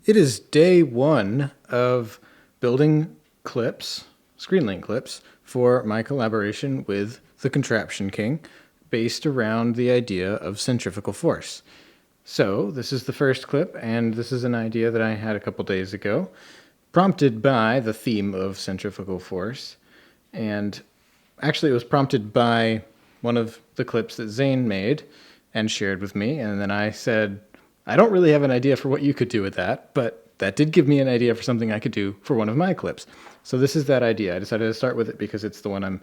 It is day one of building clips, ScreenLink clips, for my collaboration with the Contraption King, based around the idea of centrifugal force. So this is the first clip, and this is an idea that I had a couple days ago, prompted by the theme of centrifugal force. And actually it was prompted by one of the clips that Zane made and shared with me, and then I said, I don't really have an idea for what you could do with that, but that did give me an idea for something I could do for one of my clips. So this is that idea. I decided to start with it because it's the one I'm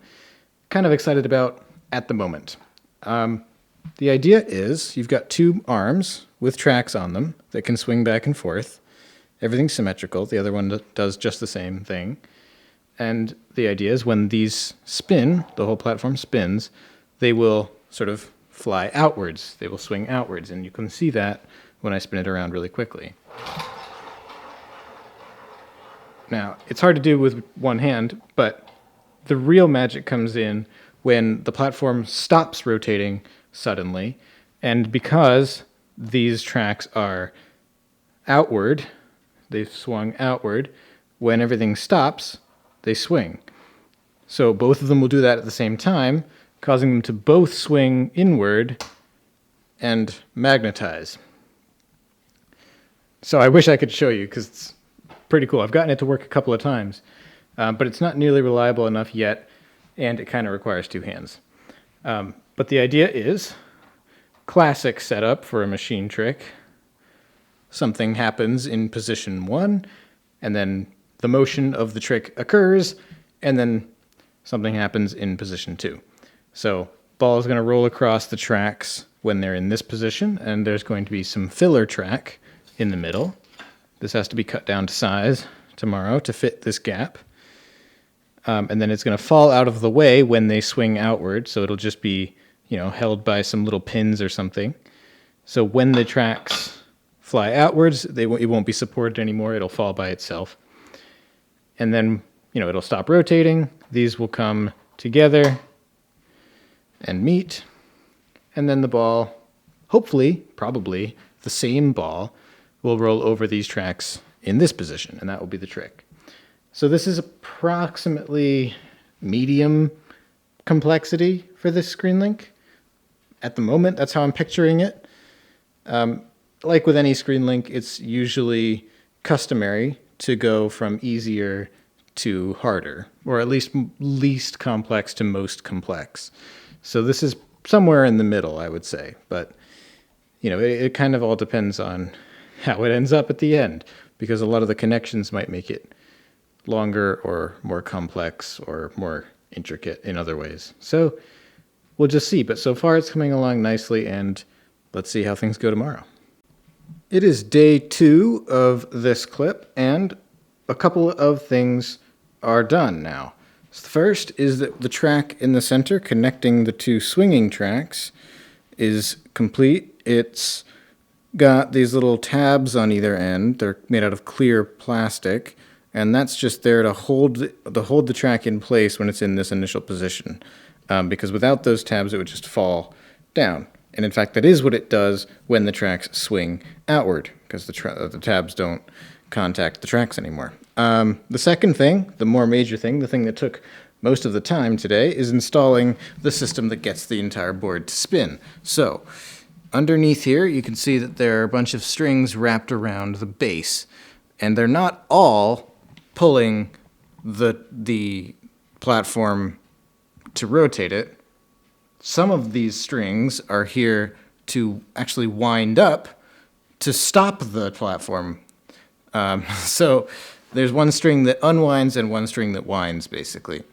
kind of excited about at the moment. The idea is you've got two arms with tracks on them that can swing back and forth. Everything's symmetrical. The other one does just the same thing. And the idea is when these spin, the whole platform spins, they will sort of fly outwards. They will swing outwards, and you can see that when I spin it around really quickly. Now, it's hard to do with one hand, but the real magic comes in when the platform stops rotating suddenly, and because these tracks are outward, they've swung outward, when everything stops, they swing. So both of them will do that at the same time, causing them to both swing inward and magnetize. So I wish I could show you, because it's pretty cool. I've gotten it to work a couple of times, but it's not nearly reliable enough yet, and it kind of requires two hands. But the idea is, classic setup for a machine trick. Something happens in position 1, and then the motion of the trick occurs, and then something happens in position 2. So ball is going to roll across the tracks when they're in this position, and there's going to be some filler track in the middle. This has to be cut down to size tomorrow to fit this gap. And then it's going to fall out of the way when they swing outward, so it'll just be, held by some little pins or something. So when the tracks fly outwards, it won't be supported anymore. It'll fall by itself. And then, it'll stop rotating. These will come together and meet. And then the ball, hopefully, probably, the same ball, will roll over these tracks in this position, and that will be the trick. So this is approximately medium complexity for this ScreenLink. At the moment, that's how I'm picturing it. Like with any ScreenLink, it's usually customary to go from easier to harder, or at least complex to most complex. So this is somewhere in the middle, I would say. But, it kind of all depends on how it ends up at the end, because a lot of the connections might make it longer or more complex or more intricate in other ways. So we'll just see. But so far it's coming along nicely, and let's see how things go tomorrow. It is day 2 of this clip, and a couple of things are done now. So the first is that the track in the center connecting the two swinging tracks is complete. It's got these little tabs on either end. They're made out of clear plastic, and that's just there to hold the track in place when it's in this initial position. Because without those tabs, it would just fall down. And in fact, that is what it does when the tracks swing outward, because the tabs don't contact the tracks anymore. The second thing, the more major thing, the thing that took most of the time today, is installing the system that gets the entire board to spin. So underneath here, you can see that there are a bunch of strings wrapped around the base, and they're not all pulling the platform to rotate it. Some of these strings are here to actually wind up to stop the platform. So there's one string that unwinds and one string that winds, basically.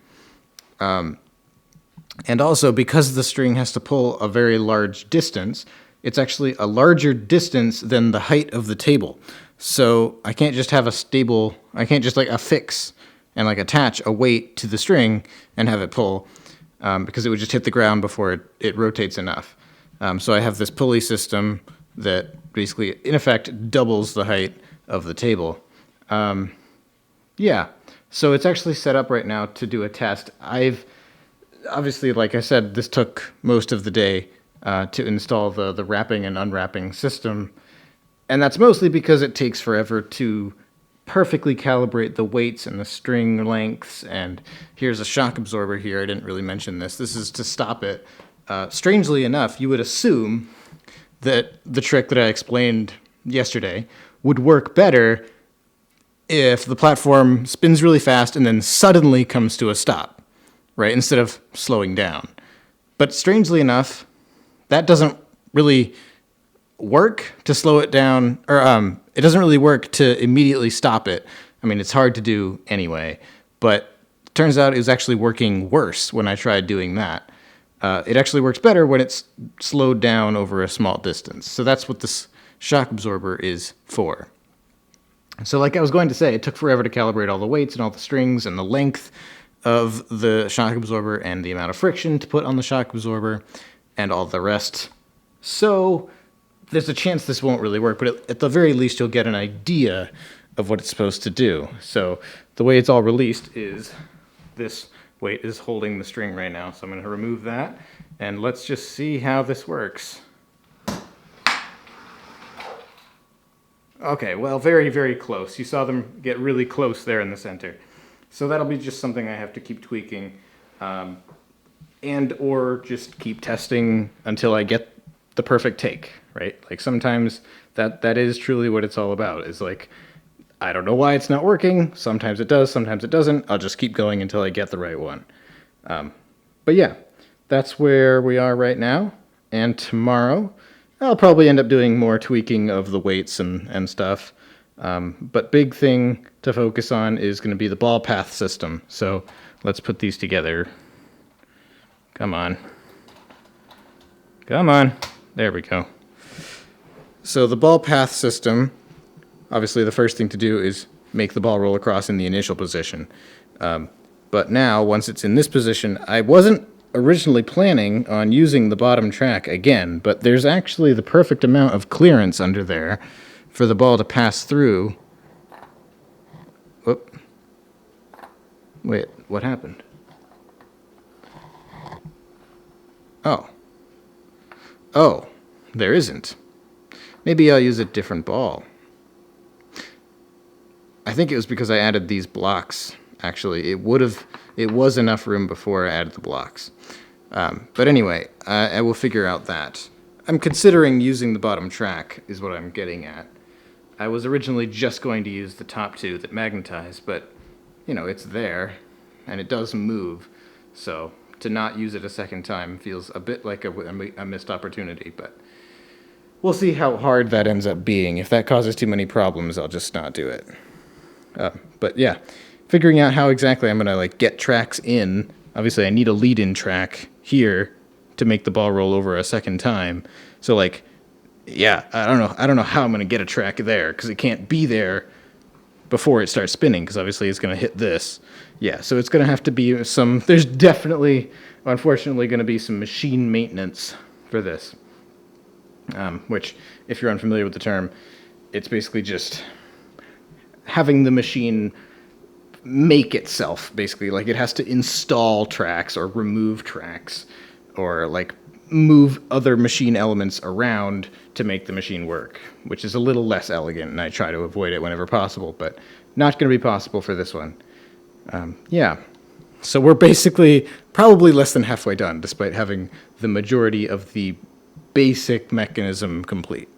And also, because the string has to pull a very large distance, it's actually a larger distance than the height of the table. So I can't just have I can't just affix and attach a weight to the string and have it pull, because it would just hit the ground before it rotates enough. So I have this pulley system that basically, in effect, doubles the height of the table. So it's actually set up right now to do a test. Obviously, like I said, this took most of the day to install the wrapping and unwrapping system. And that's mostly because it takes forever to perfectly calibrate the weights and the string lengths. And here's a shock absorber here. I didn't really mention this. This is to stop it. Strangely enough, you would assume that the trick that I explained yesterday would work better if the platform spins really fast and then suddenly comes to a stop, right? Instead of slowing down. But strangely enough, that doesn't really work to slow it down, or it doesn't really work to immediately stop it. I mean, it's hard to do anyway, but it turns out it was actually working worse when I tried doing that. It actually works better when it's slowed down over a small distance. So that's what this shock absorber is for. So like I was going to say, it took forever to calibrate all the weights and all the strings and the length of the shock absorber and the amount of friction to put on the shock absorber and all the rest. So there's a chance this won't really work, but at the very least you'll get an idea of what it's supposed to do. So the way it's all released is this weight is holding the string right now. So I'm going to remove that, and let's just see how this works. Okay, well, very, very close. You saw them get really close there in the center. So that'll be just something I have to keep tweaking, and or just keep testing until I get the perfect take, right? Like sometimes that is truly what it's all about, is like, I don't know why it's not working. Sometimes it does, sometimes it doesn't. I'll just keep going until I get the right one. But yeah, that's where we are right now. And tomorrow, I'll probably end up doing more tweaking of the weights and stuff. But big thing to focus on is going to be the ball path system. So let's put these together. Come on. Come on. There we go. So the ball path system, obviously the first thing to do is make the ball roll across in the initial position. But now, once it's in this position, I wasn't originally planning on using the bottom track again, but there's actually the perfect amount of clearance under there for the ball to pass through. Whoop. Wait, what happened? Oh, there isn't. Maybe I'll use a different ball. I think it was because I added these blocks. Actually, it was enough room before I added the blocks. But anyway, I will figure out that. I'm considering using the bottom track, is what I'm getting at. I was originally just going to use the top two that magnetize, but, you know, it's there, and it does move, so to not use it a second time feels a bit like a missed opportunity, but we'll see how hard that ends up being. If that causes too many problems, I'll just not do it. But yeah, figuring out how exactly I'm gonna like get tracks in. Obviously, I need a lead-in track here to make the ball roll over a second time. So like, yeah, I don't know how I'm gonna get a track there because it can't be there before it starts spinning because obviously it's gonna hit this. Yeah, so it's gonna have to be there's definitely, unfortunately, gonna be some machine maintenance for this. Which, if you're unfamiliar with the term, it's basically just having the machine make itself, basically. Like, it has to install tracks or remove tracks or, like, move other machine elements around to make the machine work, which is a little less elegant, and I try to avoid it whenever possible, but not going to be possible for this one. Yeah. So we're basically probably less than halfway done, despite having the majority of the basic mechanism complete.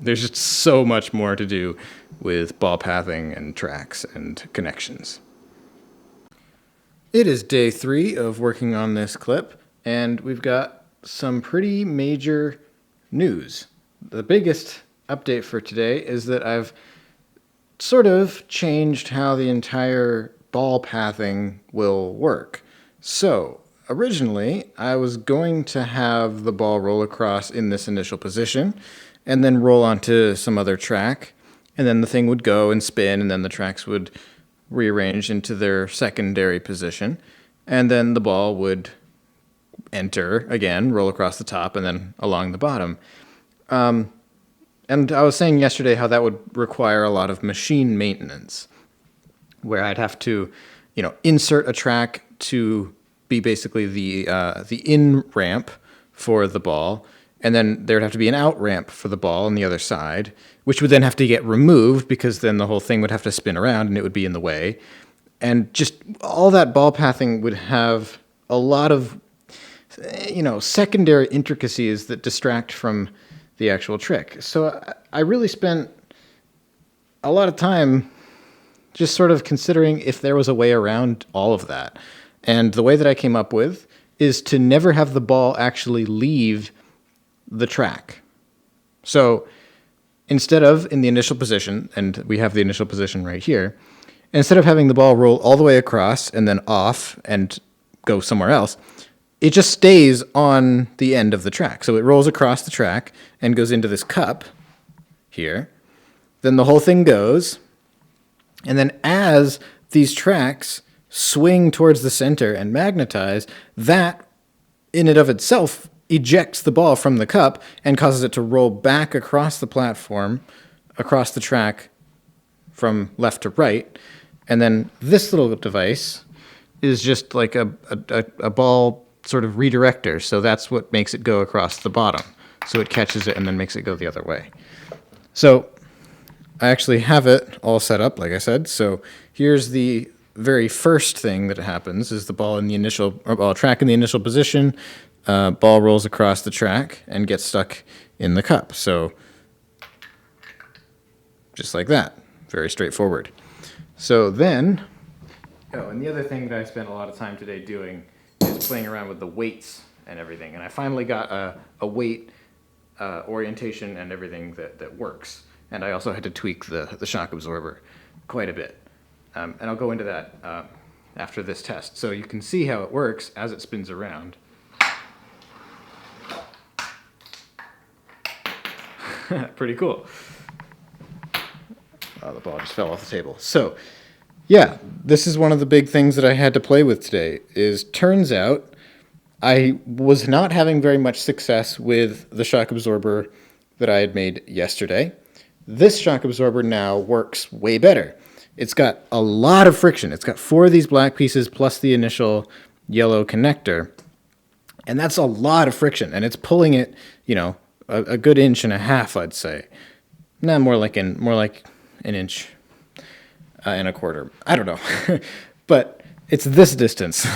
There's just so much more to do with ball pathing and tracks and connections. It is day 3 of working on this clip, and we've got some pretty major news. The biggest update for today is that I've sort of changed how the entire ball pathing will work. So, originally, I was going to have the ball roll across in this initial position, and then roll onto some other track, and then the thing would go and spin, and then the tracks would rearrange into their secondary position, and then the ball would enter again, roll across the top, and then along the bottom. And I was saying yesterday how that would require a lot of machine maintenance, where I'd have to, insert a track to be basically the in ramp for the ball, And then there would have to be an out ramp for the ball on the other side, which would then have to get removed because then the whole thing would have to spin around and it would be in the way. And just all that ball pathing would have a lot of, secondary intricacies that distract from the actual trick. So I really spent a lot of time just sort of considering if there was a way around all of that. And the way that I came up with is to never have the ball actually leave the track. So instead of in the initial position, and we have the initial position right here, instead of having the ball roll all the way across and then off and go somewhere else, it just stays on the end of the track. So it rolls across the track and goes into this cup here. Then the whole thing goes. And then as these tracks swing towards the center and magnetize, that in and of itself ejects the ball from the cup and causes it to roll back across the platform, across the track from left to right. And then this little device is just like a ball sort of redirector. So that's what makes it go across the bottom. So it catches it and then makes it go the other way. So I actually have it all set up, like I said. So here's the very first thing that happens is the ball in the initial, or ball track in the initial position, ball rolls across the track and gets stuck in the cup. So just like that, very straightforward. So then, and the other thing that I spent a lot of time today doing is playing around with the weights and everything. And I finally got a weight orientation and everything that works. And I also had to tweak the shock absorber quite a bit. And I'll go into that after this test. So you can see how it works as it spins around. Pretty cool. Oh, the ball just fell off the table. So, yeah, this is one of the big things that I had to play with today, is turns out I was not having very much success with the shock absorber that I had made yesterday. This shock absorber now works way better. It's got a lot of friction. It's got 4 of these black pieces plus the initial yellow connector. And that's a lot of friction. And it's pulling it, a good 1.5 inches, I'd say. No, more like an 1.25 inches. I don't know. But it's this distance.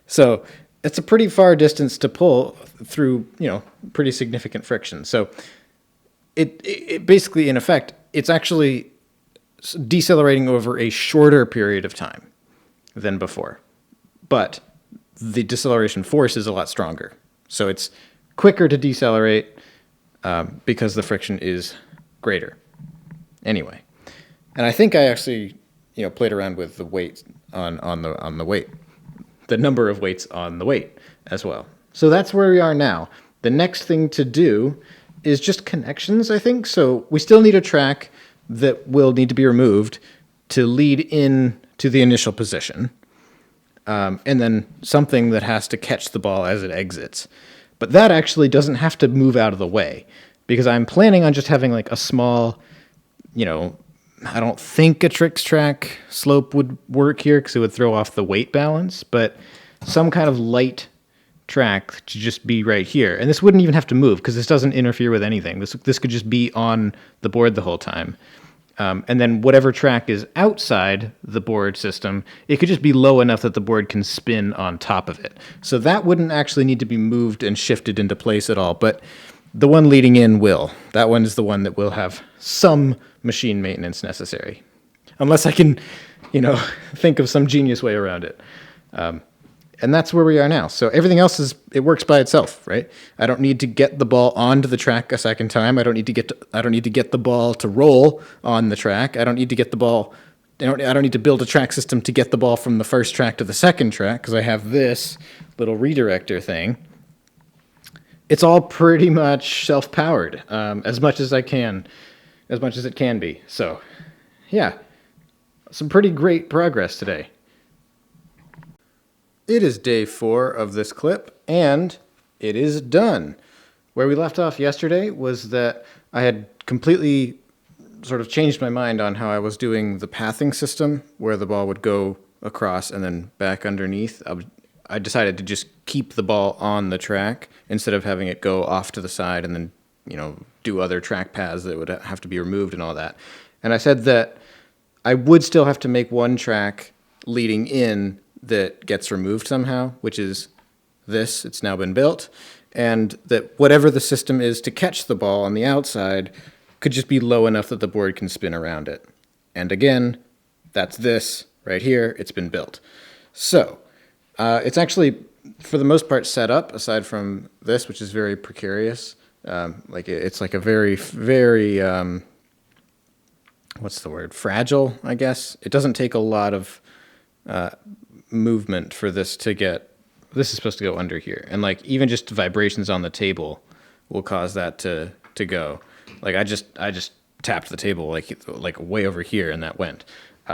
So it's a pretty far distance to pull through, pretty significant friction. So it basically, in effect, it's actually decelerating over a shorter period of time than before. But the deceleration force is a lot stronger. So it's quicker to decelerate because the friction is greater. Anyway, and I think I actually, played around with the weight on the weight, the number of weights on the weight as well. So that's where we are now. The next thing to do is just connections, I think. So we still need a track that will need to be removed to lead in to the initial position. And then something that has to catch the ball as it exits. But that actually doesn't have to move out of the way because I'm planning on just having like a small, I don't think a tricks track slope would work here because it would throw off the weight balance, but some kind of light track to just be right here. And this wouldn't even have to move because this doesn't interfere with anything. This could just be on the board the whole time. And then whatever track is outside the board system, it could just be low enough that the board can spin on top of it. So that wouldn't actually need to be moved and shifted into place at all. But the one leading in will. That one is the one that will have some machine maintenance necessary. Unless I can, think of some genius way around it. And that's where we are now. So everything else it works by itself, right? I don't need to get the ball onto the track a second time. I don't need to get the ball to roll on the track. I don't need to get the ball. I don't need to build a track system to get the ball from the first track to the second track because I have this little redirector thing. It's all pretty much self-powered, as much as it can be. So, yeah, some pretty great progress today. It is day 4 of this clip, and it is done. Where we left off yesterday was that I had completely sort of changed my mind on how I was doing the pathing system, where the ball would go across and then back underneath. I decided to just keep the ball on the track instead of having it go off to the side and then, do other track paths that would have to be removed and all that. And I said that I would still have to make one track leading in that gets removed somehow, which is this. It's now been built. And that whatever the system is to catch the ball on the outside could just be low enough that the board can spin around it. And again, that's this right here. It's been built. So it's actually, for the most part, set up, aside from this, which is very precarious. It's like a very, very, what's the word? Fragile, I guess. It doesn't take a lot of movement for this to get, this is supposed to go under here. And like even just vibrations on the table will cause that to go. Like I just tapped the table like way over here and that went,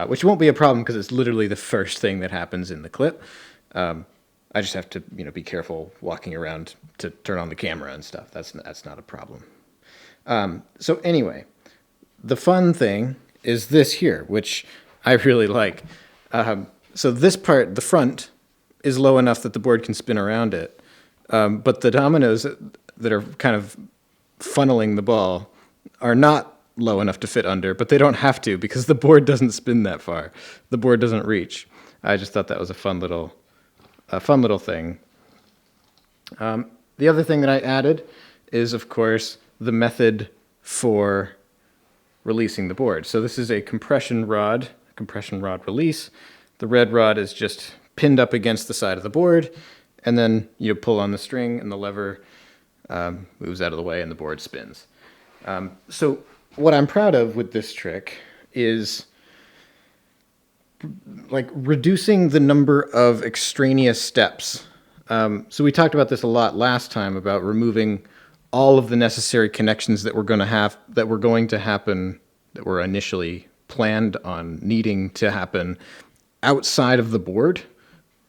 which won't be a problem because it's literally the first thing that happens in the clip. I just have to, be careful walking around to turn on the camera and stuff. That's not a problem. So anyway, the fun thing is this here, which I really like. So this part, the front, is low enough that the board can spin around it. But the dominoes that are kind of funneling the ball are not low enough to fit under, but they don't have to because the board doesn't spin that far. The board doesn't reach. I just thought that was a fun little thing. The other thing that I added is, of course, the method for releasing the board. So this is a compression rod release. The red rod is just pinned up against the side of the board, and then you pull on the string and the lever moves out of the way and the board spins. So what I'm proud of with this trick is like reducing the number of extraneous steps. So we talked about this a lot last time about removing all of the necessary connections that were going to happen, that were initially planned on needing to happen outside of the board,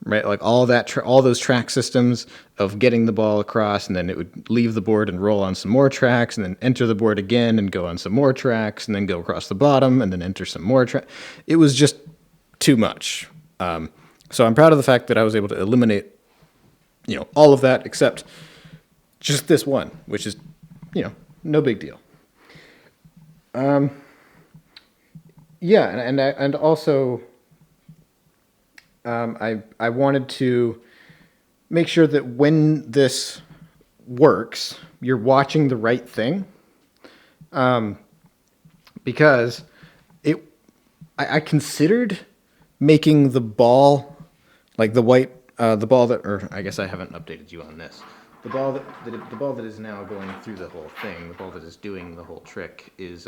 right? Like all those track systems of getting the ball across, and then it would leave the board and roll on some more tracks, and then enter the board again and go on some more tracks, and then go across the bottom and then enter some more tracks. It was just too much. So I'm proud of the fact that I was able to eliminate, all of that except just this one, which is, no big deal. Yeah, and also, I wanted to make sure that when this works, you're watching the right thing, because I considered making the ball, like the white, the ball that, or I guess I haven't updated you on this. The ball that is now going through the whole thing, the ball that is doing the whole trick is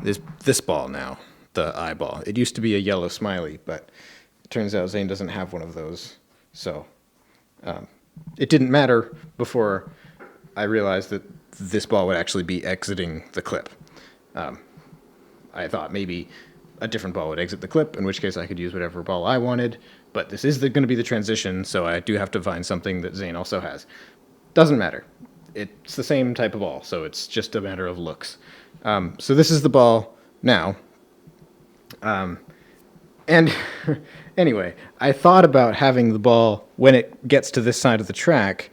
this ball now, the eyeball. It used to be a yellow smiley, but it turns out Zane doesn't have one of those. So it didn't matter before I realized that this ball would actually be exiting the clip. I thought maybe a different ball would exit the clip, in which case I could use whatever ball I wanted, but this is going to be the transition, so I do have to find something that Zane also has. Doesn't matter. It's the same type of ball, so it's just a matter of looks. So this is the ball now. And anyway, I thought about having the ball, when it gets to this side of the track,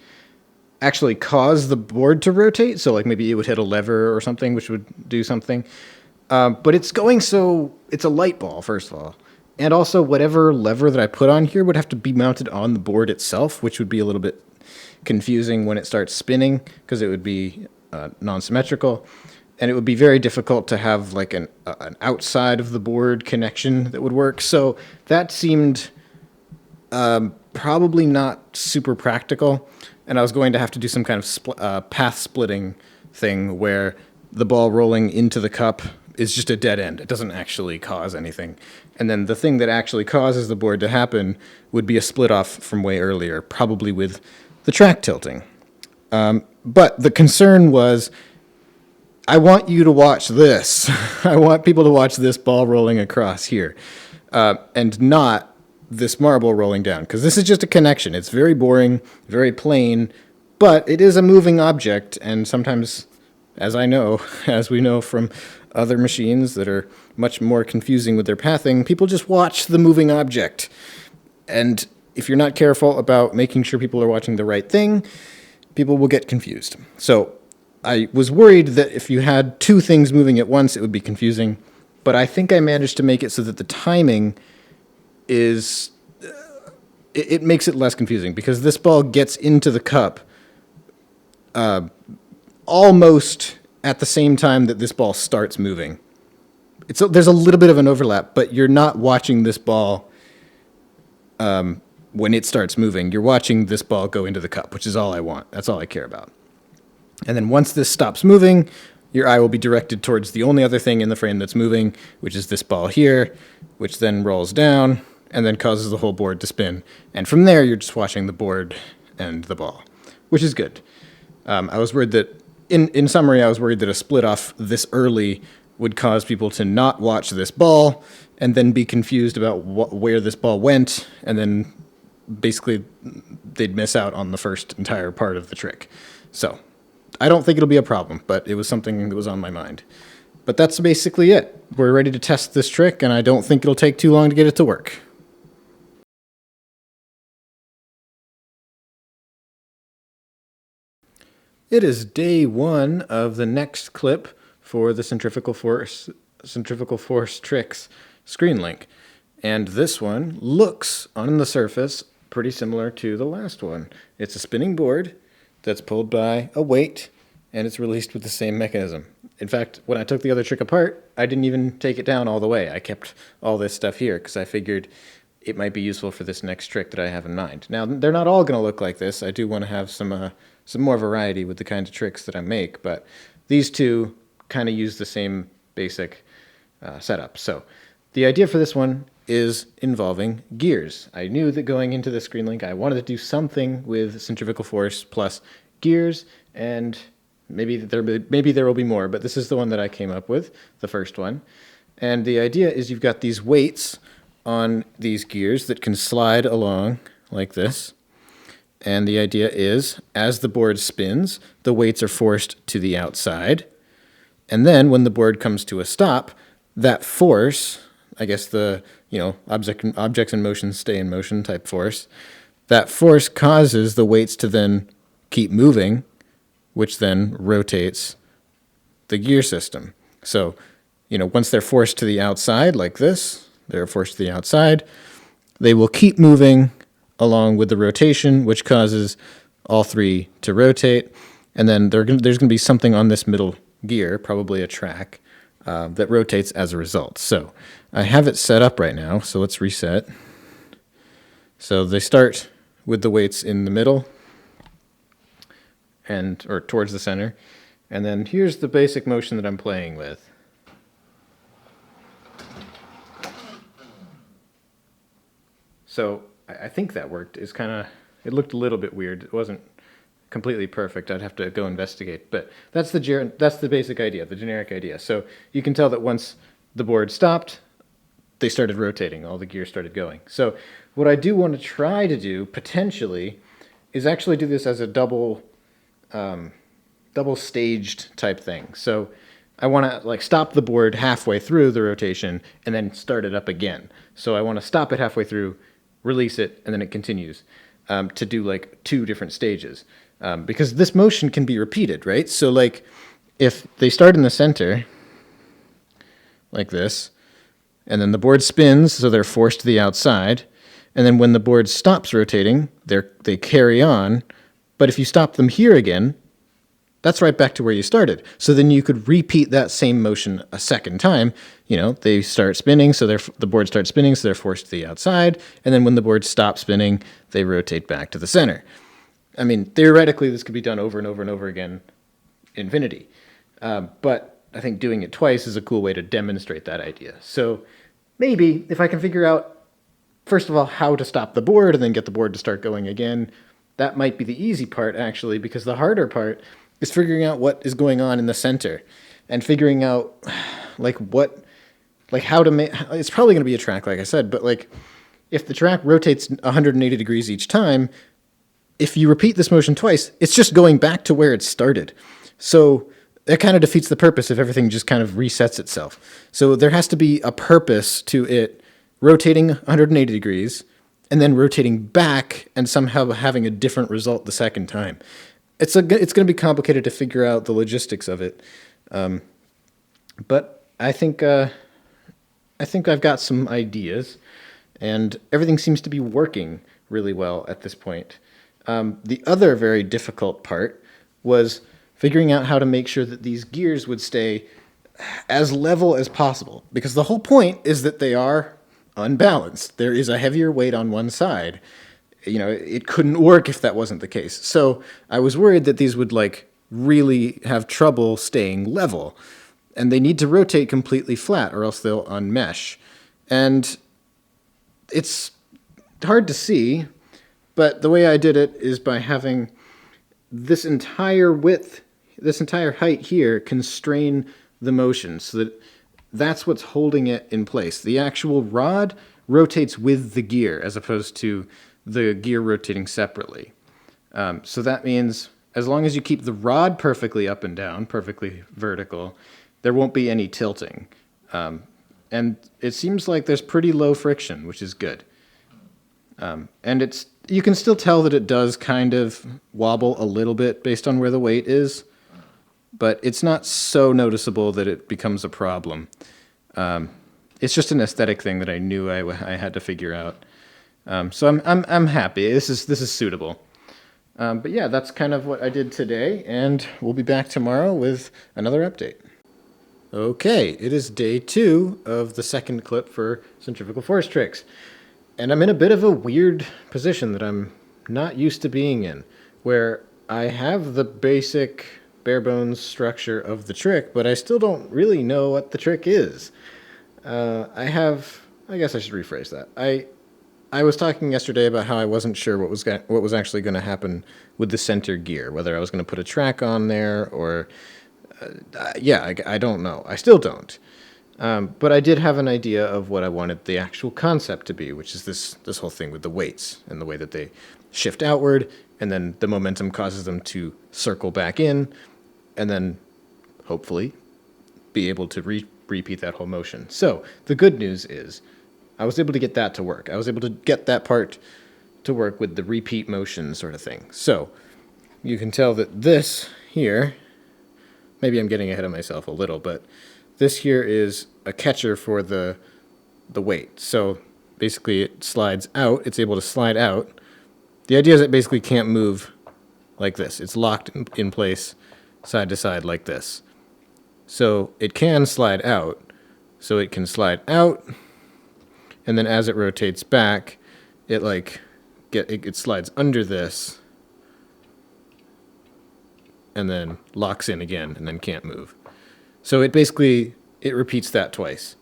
actually cause the board to rotate, so like maybe it would hit a lever or something, which would do something. But it's a light ball, first of all. And also, whatever lever that I put on here would have to be mounted on the board itself, which would be a little bit confusing when it starts spinning, because it would be non-symmetrical. And it would be very difficult to have like an outside of the board connection that would work. So that seemed probably not super practical. And I was going to have to do some kind of path splitting thing where the ball rolling into the cup is just a dead end. It doesn't actually cause anything. And then the thing that actually causes the board to happen would be a split off from way earlier, probably with the track tilting. But the concern was, I want you to watch this. I want people to watch this ball rolling across here, and not this marble rolling down, because this is just a connection. It's very boring, very plain, but it is a moving object, and sometimes, as we know from other machines that are much more confusing with their pathing, people just watch the moving object. And if you're not careful about making sure people are watching the right thing, people will get confused. So I was worried that if you had two things moving at once, it would be confusing. But I think I managed to make it so that the timing is, it makes it less confusing, because this ball gets into the cup almost at the same time that this ball starts moving. There's a little bit of an overlap, but you're not watching this ball when it starts moving. You're watching this ball go into the cup, which is all I want. That's all I care about. And then once this stops moving, your eye will be directed towards the only other thing in the frame that's moving, which is this ball here, which then rolls down and then causes the whole board to spin. And from there, you're just watching the board and the ball, which is good. I was worried that, in summary, I was worried that a split off this early would cause people to not watch this ball and then be confused about where this ball went, and then basically they'd miss out on the first entire part of the trick. So I don't think it'll be a problem, but it was something that was on my mind. But that's basically it. We're ready to test this trick, and I don't think it'll take too long to get it to work. It is day one of the next clip for the centrifugal force tricks screen link. And this one looks, on the surface, pretty similar to the last one. It's a spinning board that's pulled by a weight, and it's released with the same mechanism. In fact, when I took the other trick apart, I didn't even take it down all the way. I kept all this stuff here because I figured it might be useful for this next trick that I have in mind. Now, they're not all going to look like this. I do want to have some more variety with the kinds of tricks that I make, but these two kind of use the same basic setup. So the idea for this one is involving gears. I knew that going into the screen link, I wanted to do something with centrifugal force plus gears, and maybe there will be more, but this is the one that I came up with, the first one. And the idea is you've got these weights on these gears that can slide along like this. And the idea is, as the board spins, the weights are forced to the outside. And then when the board comes to a stop, that force, I guess the, objects in motion stay in motion type force, that force causes the weights to then keep moving, which then rotates the gear system. So, once they're forced to the outside like this, they're forced to the outside, they will keep moving along with the rotation, which causes all three to rotate. And then there's going to be something on this middle gear, probably a track, that rotates as a result. So I have it set up right now, so let's reset. So they start with the weights in the middle or towards the center. And then here's the basic motion that I'm playing with. So I think that worked. It looked a little bit weird. It wasn't completely perfect. I'd have to go investigate. But that's the basic idea, the generic idea. So you can tell that once the board stopped, they started rotating. All the gears started going. So what I do want to try to do, potentially, is actually do this as a double staged type thing. So I want to stop the board halfway through the rotation and then start it up again. So I want to stop it halfway through, release it, and then it continues to do two different stages. Because this motion can be repeated, right? So if they start in the center like this, and then the board spins, so they're forced to the outside, and then when the board stops rotating, they carry on. But if you stop them here again, that's right back to where you started. So then you could repeat that same motion a second time. They start spinning, so the board starts spinning, so they're forced to the outside. And then when the board stops spinning, they rotate back to the center. I mean, theoretically, this could be done over and over and over again, infinity. But I think doing it twice is a cool way to demonstrate that idea. So maybe if I can figure out, first of all, how to stop the board and then get the board to start going again, that might be the easy part, actually, because the harder part is figuring out what is going on in the center and figuring out how to make. It's probably going to be a track, like I said, but if the track rotates 180 degrees each time, if you repeat this motion twice, it's just going back to where it started. So that kind of defeats the purpose if everything just kind of resets itself. So there has to be a purpose to it rotating 180 degrees and then rotating back and somehow having a different result the second time. It's going to be complicated to figure out the logistics of it, but I think I've got some ideas, and everything seems to be working really well at this point. The other very difficult part was figuring out how to make sure that these gears would stay as level as possible, because the whole point is that they are unbalanced. There is a heavier weight on one side. You know, it couldn't work if that wasn't the case. So I was worried that these would like really have trouble staying level, and they need to rotate completely flat or else they'll unmesh. And it's hard to see, but the way I did it is by having this entire width, this entire height here constrain the motion, so that's what's holding it in place. The actual rod rotates with the gear as opposed to the gear rotating separately. So that means as long as you keep the rod perfectly up and down, perfectly vertical, there won't be any tilting. And it seems like there's pretty low friction, which is good. And you can still tell that it does kind of wobble a little bit based on where the weight is, but it's not so noticeable that it becomes a problem. It's just an aesthetic thing that I knew I had to figure out. So I'm happy. This is suitable. But yeah, that's kind of what I did today, and we'll be back tomorrow with another update. Okay, it is day 2 of the second clip for Centrifugal Force Tricks. And I'm in a bit of a weird position that I'm not used to being in, where I have the basic bare bones structure of the trick, but I still don't really know what the trick is. I guess I should rephrase that. I was talking yesterday about how I wasn't sure what was actually going to happen with the center gear, whether I was going to put a track on there or... I don't know. I still don't. But I did have an idea of what I wanted the actual concept to be, which is this whole thing with the weights and the way that they shift outward, and then the momentum causes them to circle back in, and then hopefully be able to repeat that whole motion. So the good news is I was able to get that to work. I was able to get that part to work with the repeat motion sort of thing. So you can tell that this here... Maybe I'm getting ahead of myself a little, but this here is a catcher for the weight. So basically it slides out. It's able to slide out. The idea is it basically can't move like this. It's locked in place side to side like this. So it can slide out. So it can slide out, and then as it rotates back, it slides under this, and then locks in again, and then can't move. So it repeats that twice.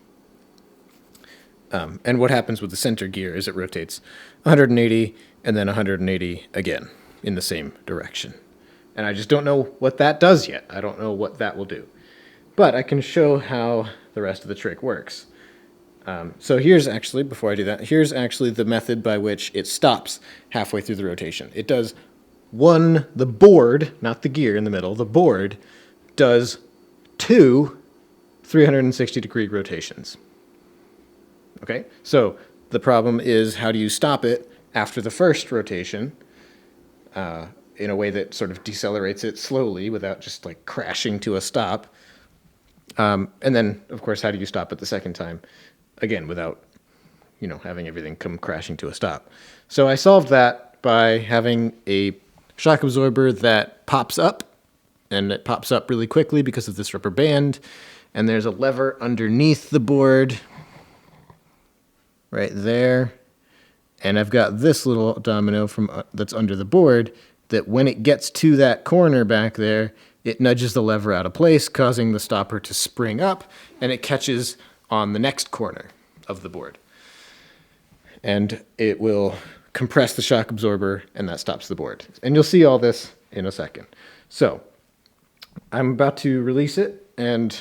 And what happens with the center gear is it rotates 180 and then 180 again in the same direction. And I just don't know what that does yet. I don't know what that will do. But I can show how the rest of the trick works. So before I do that, here's actually the method by which it stops halfway through the rotation. It does the board, not the gear in the middle, the board does 2 360-degree rotations. Okay, so the problem is, how do you stop it after the first rotation in a way that sort of decelerates it slowly without just like crashing to a stop? And then, of course, how do you stop it the second time? Again, without, having everything come crashing to a stop. So I solved that by having a shock absorber that pops up, and it pops up really quickly because of this rubber band, and there's a lever underneath the board right there, and I've got this little domino that's under the board that when it gets to that corner back there, it nudges the lever out of place, causing the stopper to spring up, and it catches on the next corner of the board, and it will compress the shock absorber, and that stops the board. And you'll see all this in a second. So I'm about to release it, and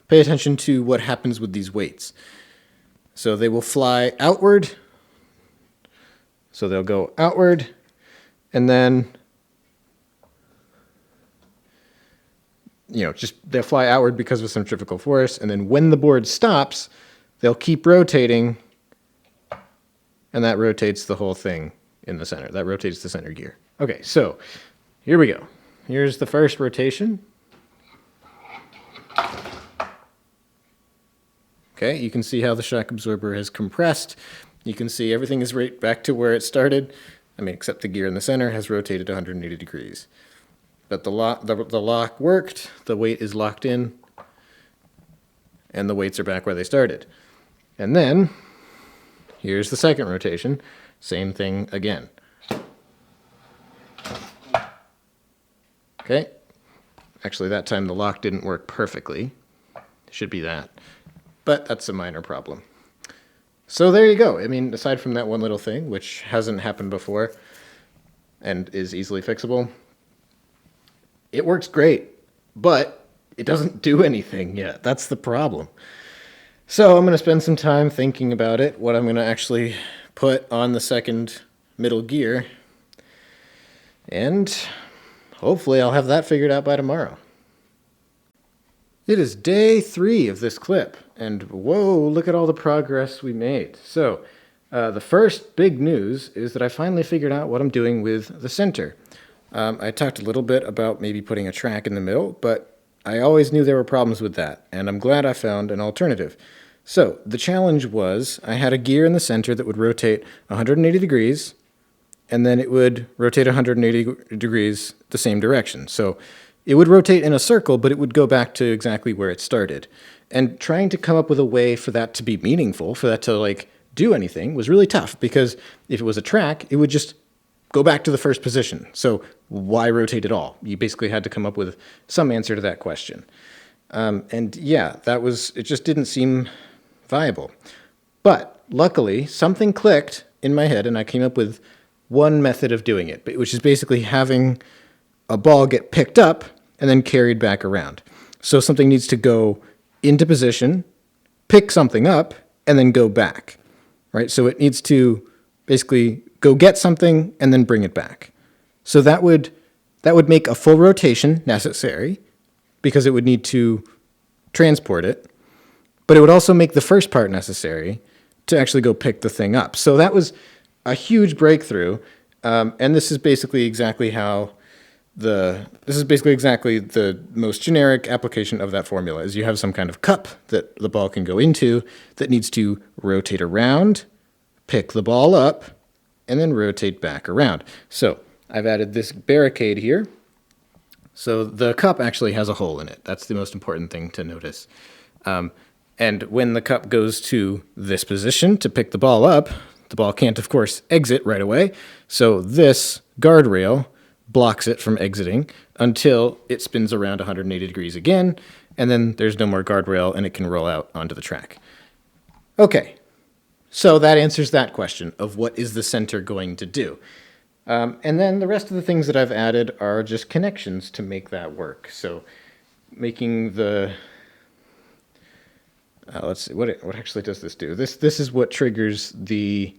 pay attention to what happens with these weights. So they will fly outward. So they'll go outward, and then they'll fly outward because of centrifugal force, and then when the board stops, they'll keep rotating and that rotates the whole thing in the center. That rotates the center gear. Okay, so here we go. Here's the first rotation. Okay, you can see how the shock absorber has compressed. You can see everything is right back to where it started. I mean, except the gear in the center has rotated 180 degrees. But the lock worked, the weight is locked in, and the weights are back where they started. And then, here's the second rotation. Same thing again. Okay. Actually, that time the lock didn't work perfectly. Should be that. But that's a minor problem. So there you go. I mean, aside from that one little thing, which hasn't happened before and is easily fixable, it works great, but it doesn't do anything yet. That's the problem. So I'm going to spend some time thinking about it, what I'm going to actually put on the second middle gear, and hopefully I'll have that figured out by tomorrow. It is day 3 of this clip, and whoa, look at all the progress we made. So, the first big news is that I finally figured out what I'm doing with the center. I talked a little bit about maybe putting a track in the middle, but I always knew there were problems with that, and I'm glad I found an alternative. So, the challenge was I had a gear in the center that would rotate 180 degrees, and then it would rotate 180 degrees the same direction. So, it would rotate in a circle, but it would go back to exactly where it started. And trying to come up with a way for that to be meaningful, for that to do anything, was really tough, because if it was a track, it would just go back to the first position. So why rotate at all? You basically had to come up with some answer to that question. And yeah, it just didn't seem viable. But luckily, something clicked in my head, and I came up with one method of doing it, which is basically having a ball get picked up and then carried back around. So something needs to go into position, pick something up, and then go back, right? So it needs to basically go get something and then bring it back. So that would make a full rotation necessary, because it would need to transport it, but it would also make the first part necessary to actually go pick the thing up. So that was a huge breakthrough, and this is basically exactly the most generic application of that formula. Is you have some kind of cup that the ball can go into that needs to rotate around, pick the ball up, and then rotate back around. So I've added this barricade here. So the cup actually has a hole in it. That's the most important thing to notice. And when the cup goes to this position to pick the ball up, the ball can't, of course, exit right away. So this guardrail blocks it from exiting until it spins around 180 degrees again, and then there's no more guardrail and it can roll out onto the track. Okay, so that answers that question of what is the center going to do. And then the rest of the things that I've added are just connections to make that work. So making the... let's see, what actually does this do? This is what triggers the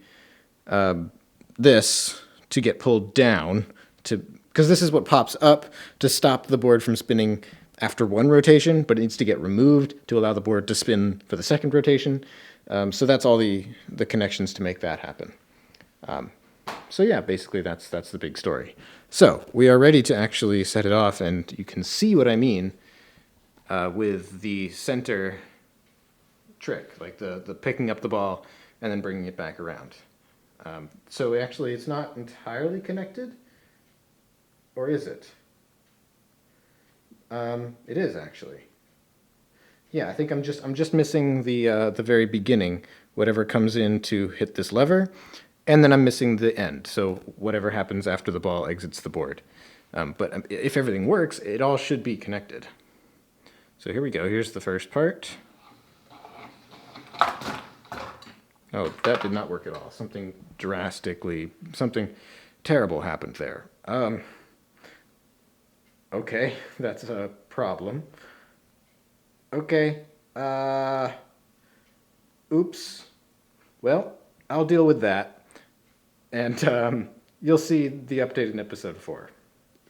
this to get pulled down, because this is what pops up to stop the board from spinning after one rotation, but it needs to get removed to allow the board to spin for the second rotation. So that's all the connections to make that happen. So yeah, basically that's the big story. So we are ready to actually set it off, and you can see what I mean with the center trick, like the picking up the ball and then bringing it back around. So actually it's not entirely connected, or is it? It is actually. Yeah, I think I'm just missing the very beginning, whatever comes in to hit this lever, and then I'm missing the end, so whatever happens after the ball exits the board. But if everything works, it all should be connected. So here we go. Here's the first part. Oh, that did not work at all. Something terrible happened there. Okay, that's a problem. Okay, oops. Well, I'll deal with that. And you'll see the update in episode 4.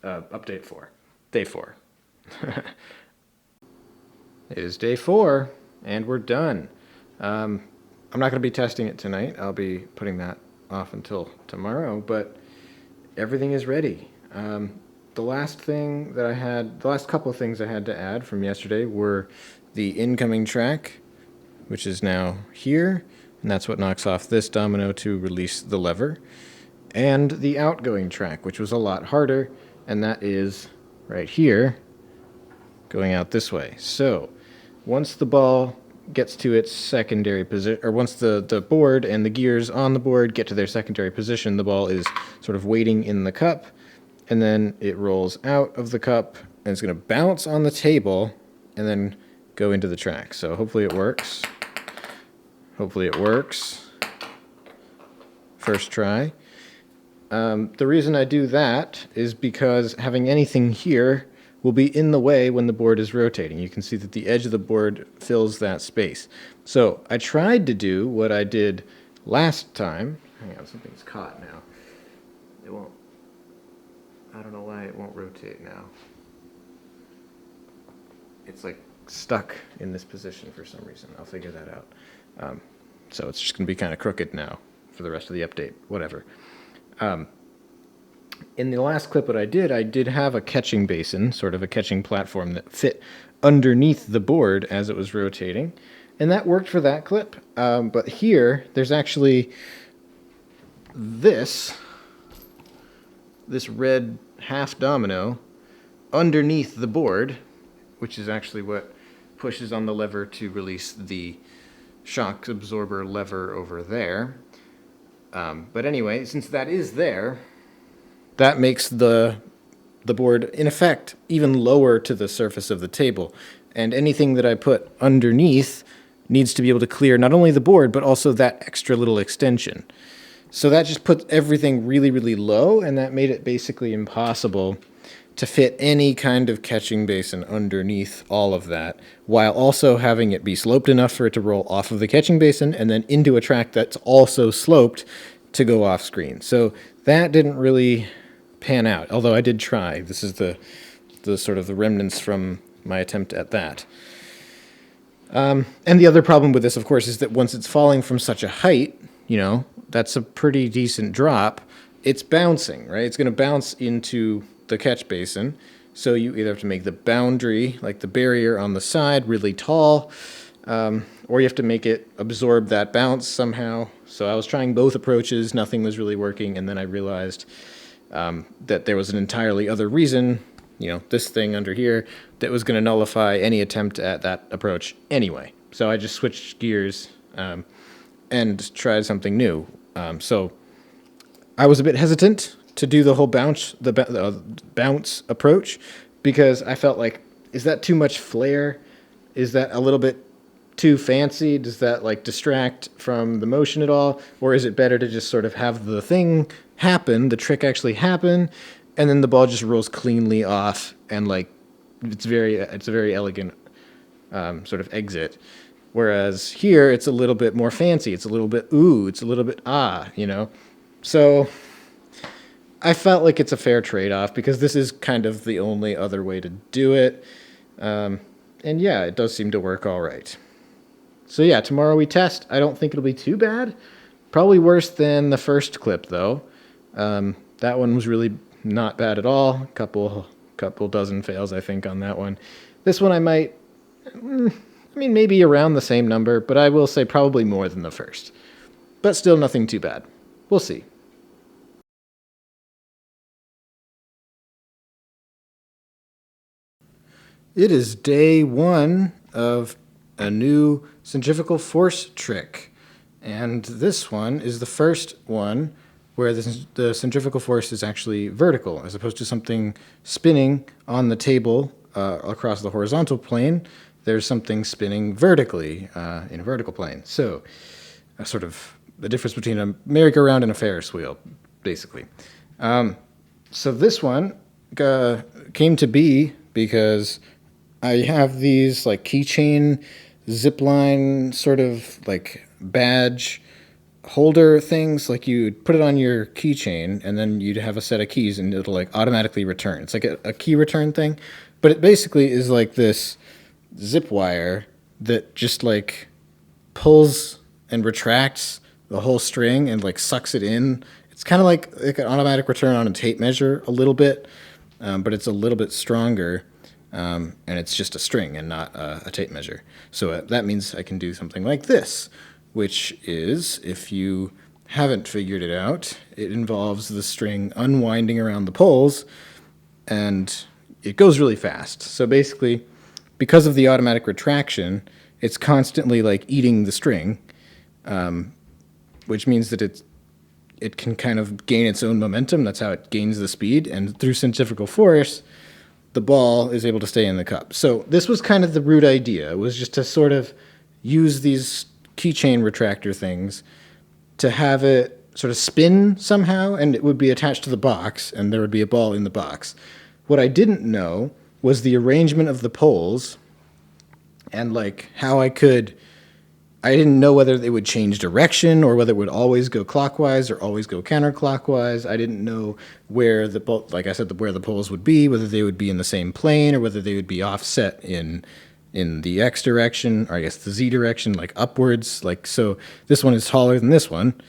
Update 4. Day 4. It is day 4, and we're done. I'm not going to be testing it tonight. I'll be putting that off until tomorrow, but everything is ready. The last couple of things I had to add from yesterday were the incoming track, which is now here, and that's what knocks off this domino to release the lever, and the outgoing track, which was a lot harder, and that is right here, going out this way. So once the ball gets to its secondary position, or once the board and the gears on the board get to their secondary position, the ball is sort of waiting in the cup, and then it rolls out of the cup, and it's going to bounce on the table, and then go into the track. So hopefully it works. Hopefully it works. First try. The reason I do that is because having anything here will be in the way when the board is rotating. You can see that the edge of the board fills that space. So I tried to do what I did last time. Hang on, something's caught now. It won't. I don't know why it won't rotate now. It's like stuck in this position for some reason. I'll figure that out. So it's just going to be kind of crooked now for the rest of the update. Whatever. In the last clip, what I did have a catching basin, sort of a catching platform that fit underneath the board as it was rotating, and that worked for that clip. But here, there's actually this red half domino underneath the board, which is actually what pushes on the lever to release the shock absorber lever over there. But anyway, since that is there, that makes the board, in effect, even lower to the surface of the table. And anything that I put underneath needs to be able to clear not only the board, but also that extra little extension. So that just put everything really, really low, and that made it basically impossible to fit any kind of catching basin underneath all of that, while also having it be sloped enough for it to roll off of the catching basin and then into a track that's also sloped to go off screen. So that didn't really pan out, although I did try. This is the sort of the remnants from my attempt at that. And the other problem with this, of course, is that once it's falling from such a height, that's a pretty decent drop, it's bouncing, right? It's going to bounce into the catch basin. So you either have to make the boundary, like the barrier on the side, really tall, or you have to make it absorb that bounce somehow. So I was trying both approaches, nothing was really working, and then I realized that there was an entirely other reason, this thing under here, that was going to nullify any attempt at that approach anyway. So I just switched gears and tried something new. So I was a bit hesitant to do the whole bounce approach, because I felt like, is that too much flair? Is that a little bit too fancy? Does that distract from the motion at all? Or is it better to just sort of have the thing happen, the trick actually happen, and then the ball just rolls cleanly off, and it's a very elegant sort of exit. Whereas here, it's a little bit more fancy. It's a little bit it's a little bit So I felt like it's a fair trade-off, because this is kind of the only other way to do it. And yeah, it does seem to work all right. So yeah, tomorrow we test. I don't think it'll be too bad. Probably worse than the first clip, though. That one was really not bad at all. Couple dozen fails, I think, on that one. This one I might, maybe around the same number, but I will say probably more than the first. But still nothing too bad. We'll see. It is day one of a new centrifugal force trick. And this one is the first one where the centrifugal force is actually vertical, as opposed to something spinning on the table across the horizontal plane. There's something spinning vertically in a vertical plane. So sort of the difference between a merry-go-round and a Ferris wheel, basically. So this one came to be because I have these keychain zipline sort of badge holder things. You'd put it on your keychain, and then you'd have a set of keys, and it'll automatically return. It's like a key return thing, but it basically is this zip wire that just pulls and retracts the whole string and like sucks it in. It's kind of like an automatic return on a tape measure a little bit, but it's a little bit stronger, and it's just a string and not a tape measure. So that means I can do something like this, which is, if you haven't figured it out, it involves the string unwinding around the poles, and it goes really fast. So basically, because of the automatic retraction, it's constantly like eating the string, which means that it can kind of gain its own momentum. That's how it gains the speed. And through centrifugal force, the ball is able to stay in the cup. So this was kind of the root idea. It was just to sort of use these keychain retractor things to have it sort of spin somehow, and it would be attached to the box, and there would be a ball in the box. What I didn't know was the arrangement of the poles, and like how I didn't know whether they would change direction or whether it would always go clockwise or always go counterclockwise. I didn't know where like I said, where the poles would be, whether they would be in the same plane or whether they would be offset in the X direction, or I guess the Z direction, like upwards. Like, so this one is taller than this one.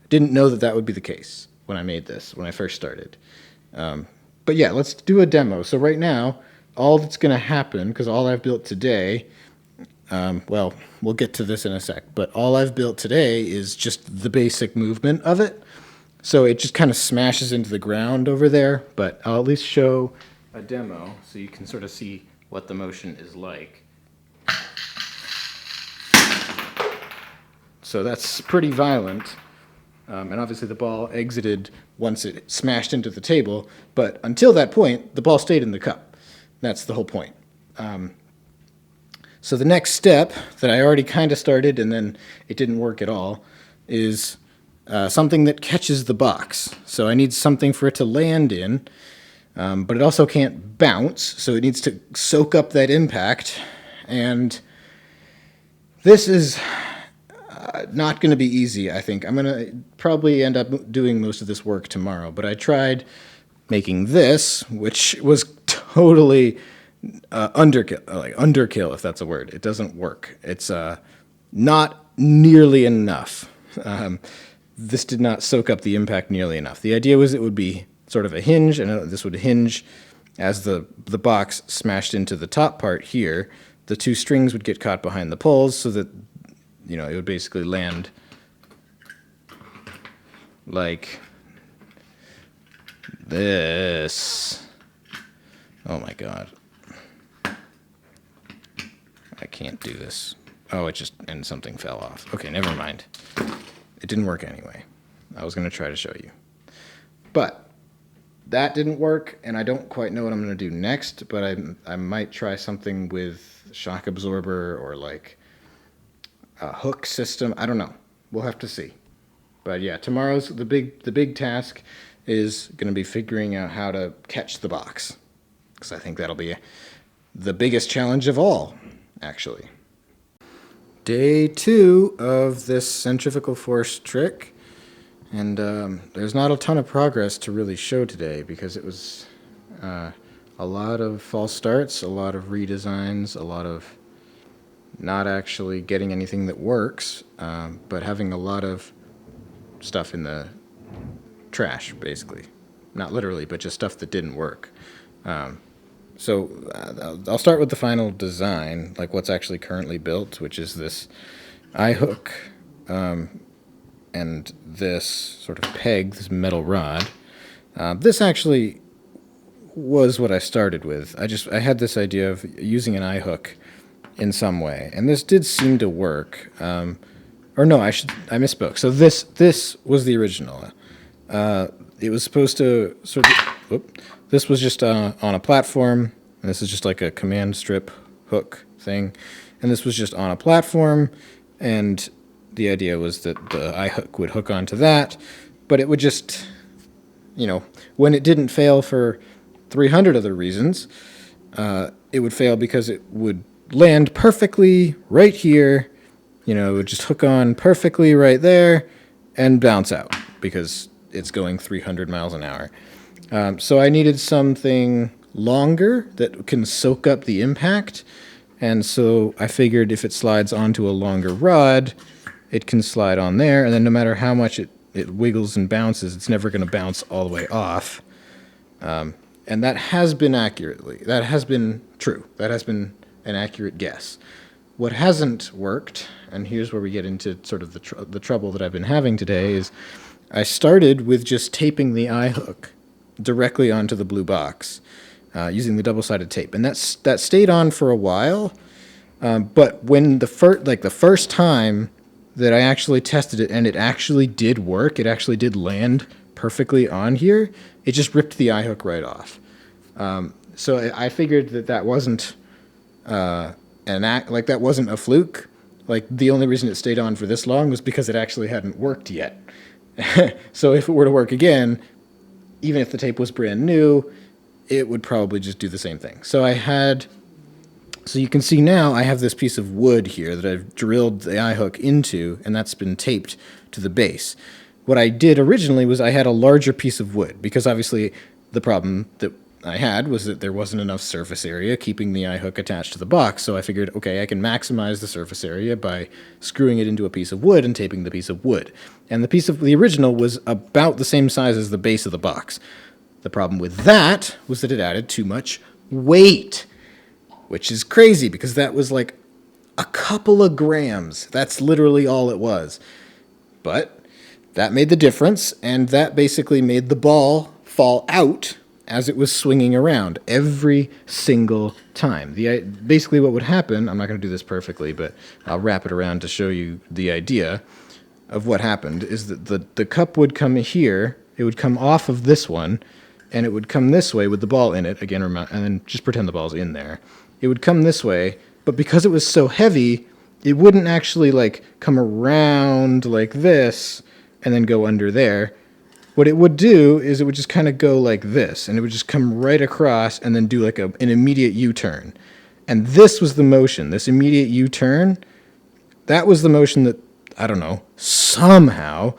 Didn't know that would be the case when I made this, when I first started. But yeah, let's do a demo. So right now, all that's going to happen, because all I've built today, well, we'll get to this in a sec, but all I've built today is just the basic movement of it. So it just kind of smashes into the ground over there, but I'll at least show a demo so you can sort of see what the motion is like. So that's pretty violent. And obviously the ball exited once it smashed into the table, but until that point, the ball stayed in the cup. That's the whole point. So the next step that I already kind of started and then it didn't work at all is something that catches the box. So I need something for it to land in, but it also can't bounce, so it needs to soak up that impact. And this is not going to be easy, I think. I'm going to probably end up doing most of this work tomorrow, but I tried making this, which was totally underkill, if that's a word. It doesn't work. It's not nearly enough. This did not soak up the impact nearly enough. The idea was it would be sort of a hinge, and this would hinge as the box smashed into the top part here. The two strings would get caught behind the poles so that, you know, it would basically land like this. Oh my God. I can't do this. Oh, and something fell off. Okay, never mind. It didn't work anyway. I was going to try to show you. But that didn't work, and I don't quite know what I'm going to do next, but I might try something with shock absorber or like a hook system. I don't know. We'll have to see. But yeah, tomorrow's the big task is going to be figuring out how to catch the box, because I think that'll be the biggest challenge of all, actually. Day 2 of this centrifugal force trick, and there's not a ton of progress to really show today because it was a lot of false starts, a lot of redesigns, a lot of not actually getting anything that works, but having a lot of stuff in the trash, basically. Not literally, but just stuff that didn't work. So I'll start with the final design, like what's actually currently built, which is this eye hook and this sort of peg, this metal rod. This actually was what I started with. I had this idea of using an eye hook in some way, and this did seem to work. Or no, I misspoke. So this was the original. It was supposed to sort of. This was just on a platform, and this is just like a command strip hook thing, and this was just on a platform, and the idea was that the eye hook would hook onto that, but it would just, you know, when it didn't fail for 300 other reasons, it would fail because it would land perfectly right here, you know, it would just hook on perfectly right there and bounce out because it's going 300 miles an hour. So I needed something longer that can soak up the impact, and so I figured if it slides onto a longer rod, it can slide on there, and then no matter how much it wiggles and bounces, it's never going to bounce all the way off. And that has been true. That has been an accurate guess. What hasn't worked, and here's where we get into sort of the trouble that I've been having today, is I started with just taping the eye hook directly onto the blue box using the double-sided tape, and that stayed on for a while. But when the first time that I actually tested it and it actually did work, it actually did land perfectly on here, it just ripped the eye hook right off. So I figured that wasn't that wasn't a fluke. Like, the only reason it stayed on for this long was because it actually hadn't worked yet. So if it were to work again, even if the tape was brand new, it would probably just do the same thing. So you can see now I have this piece of wood here that I've drilled the eye hook into, and that's been taped to the base. What I did originally was I had a larger piece of wood, because obviously the problem that I had was that there wasn't enough surface area keeping the eye hook attached to the box. So I figured, okay, I can maximize the surface area by screwing it into a piece of wood and taping the piece of wood. And the original was about the same size as the base of the box. The problem with that was that it added too much weight, which is crazy because that was like a couple of grams. That's literally all it was. But that made the difference, and that basically made the ball fall out as it was swinging around every single time. Basically what would happen, I'm not going to do this perfectly, but I'll wrap it around to show you the idea of what happened, is that the cup would come here, it would come off of this one, and it would come this way with the ball in it, again, and then just pretend the ball's in there. It would come this way, but because it was so heavy, it wouldn't actually like come around like this and then go under there. What it would do is it would just kind of go like this, and it would just come right across and then do like an immediate U-turn. And this was the motion, this immediate U-turn, that was the motion that, I don't know, somehow,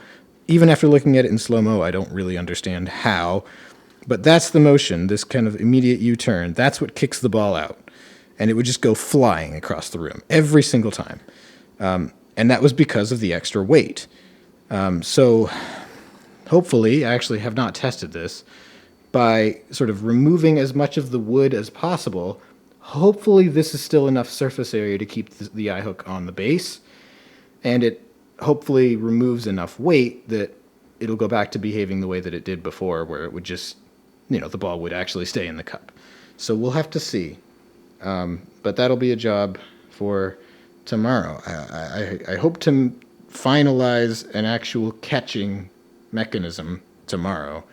even after looking at it in slow-mo, I don't really understand how, but that's the motion, this kind of immediate U-turn, that's what kicks the ball out. And it would just go flying across the room every single time. And that was because of the extra weight. So hopefully, I actually have not tested this, by sort of removing as much of the wood as possible, hopefully this is still enough surface area to keep the eye hook on the base, and it hopefully removes enough weight that it'll go back to behaving the way that it did before, where it would just, the ball would actually stay in the cup. So we'll have to see. But that'll be a job for tomorrow. I hope to finalize an actual catching mechanism tomorrow,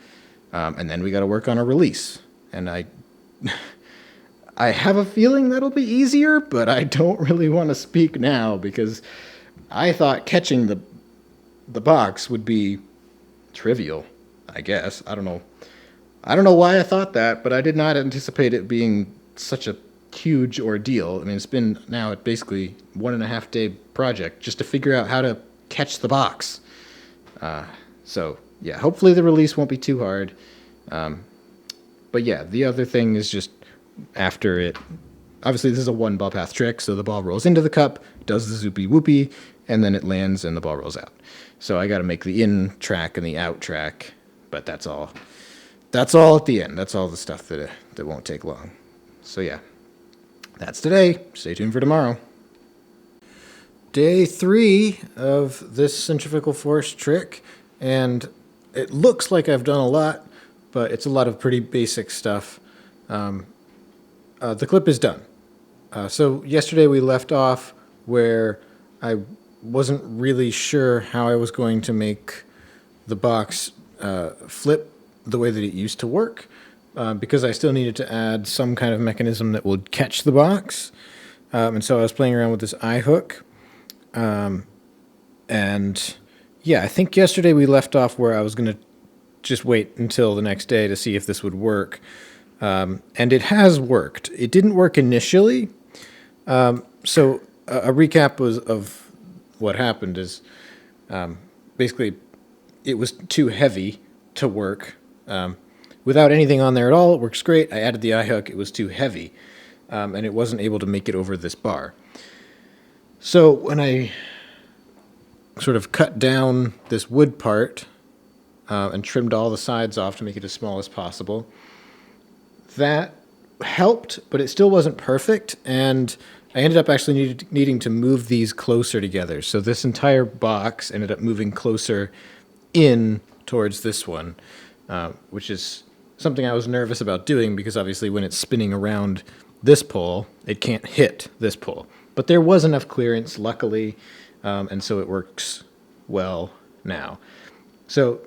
and then we got to work on a release. And I have a feeling that'll be easier, but I don't really want to speak now because I thought catching the box would be trivial. I guess I don't know why I thought that, but I did not anticipate it being such a huge ordeal. I mean, it's been now basically 1.5 day project just to figure out how to catch the box. So yeah, hopefully the release won't be too hard. But yeah, the other thing is just after it, obviously this is a one ball path trick, so the ball rolls into the cup, does the zoopy whoopy, and then it lands and the ball rolls out. So I got to make the in track and the out track, but that's all at the end. That's all the stuff that won't take long. So yeah, that's today. Stay tuned for tomorrow. Day 3 of this centrifugal force trick, and it looks like I've done a lot, but it's a lot of pretty basic stuff. The clip is done. So yesterday we left off where I wasn't really sure how I was going to make the box flip the way that it used to work, because I still needed to add some kind of mechanism that would catch the box. And so I was playing around with this eye hook. And yeah, I think yesterday we left off where I was going to just wait until the next day to see if this would work. And it has worked. It didn't work initially. So a recap of what happened is basically it was too heavy to work. Without anything on there at all, it works great. I added the eye hook. It was too heavy, and it wasn't able to make it over this bar. So when I sort of cut down this wood part and trimmed all the sides off to make it as small as possible. That helped, but it still wasn't perfect, and I ended up actually needing to move these closer together. So this entire box ended up moving closer in towards this one, which is something I was nervous about doing because obviously when it's spinning around this pole, it can't hit this pole. But there was enough clearance, luckily, and so it works well now. So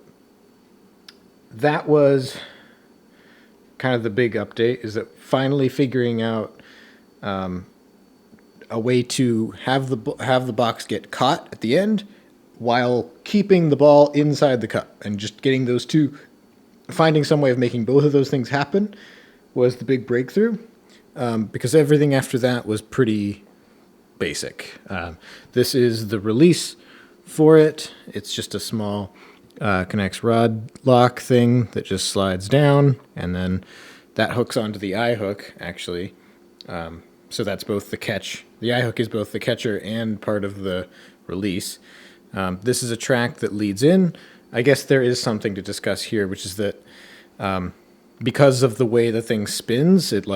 that was kind of the big update, is that finally figuring out a way to have the box get caught at the end while keeping the ball inside the cup, and just getting those two, finding some way of making both of those things happen was the big breakthrough, because everything after that was pretty basic. This is the release for it. It's just a small connects rod lock thing that just slides down, and then that hooks onto the eye hook, actually. So that's both the catch. The eye hook is both the catcher and part of the release. This is a track that leads in. I guess there is something to discuss here, which is that because of the way the thing spins, it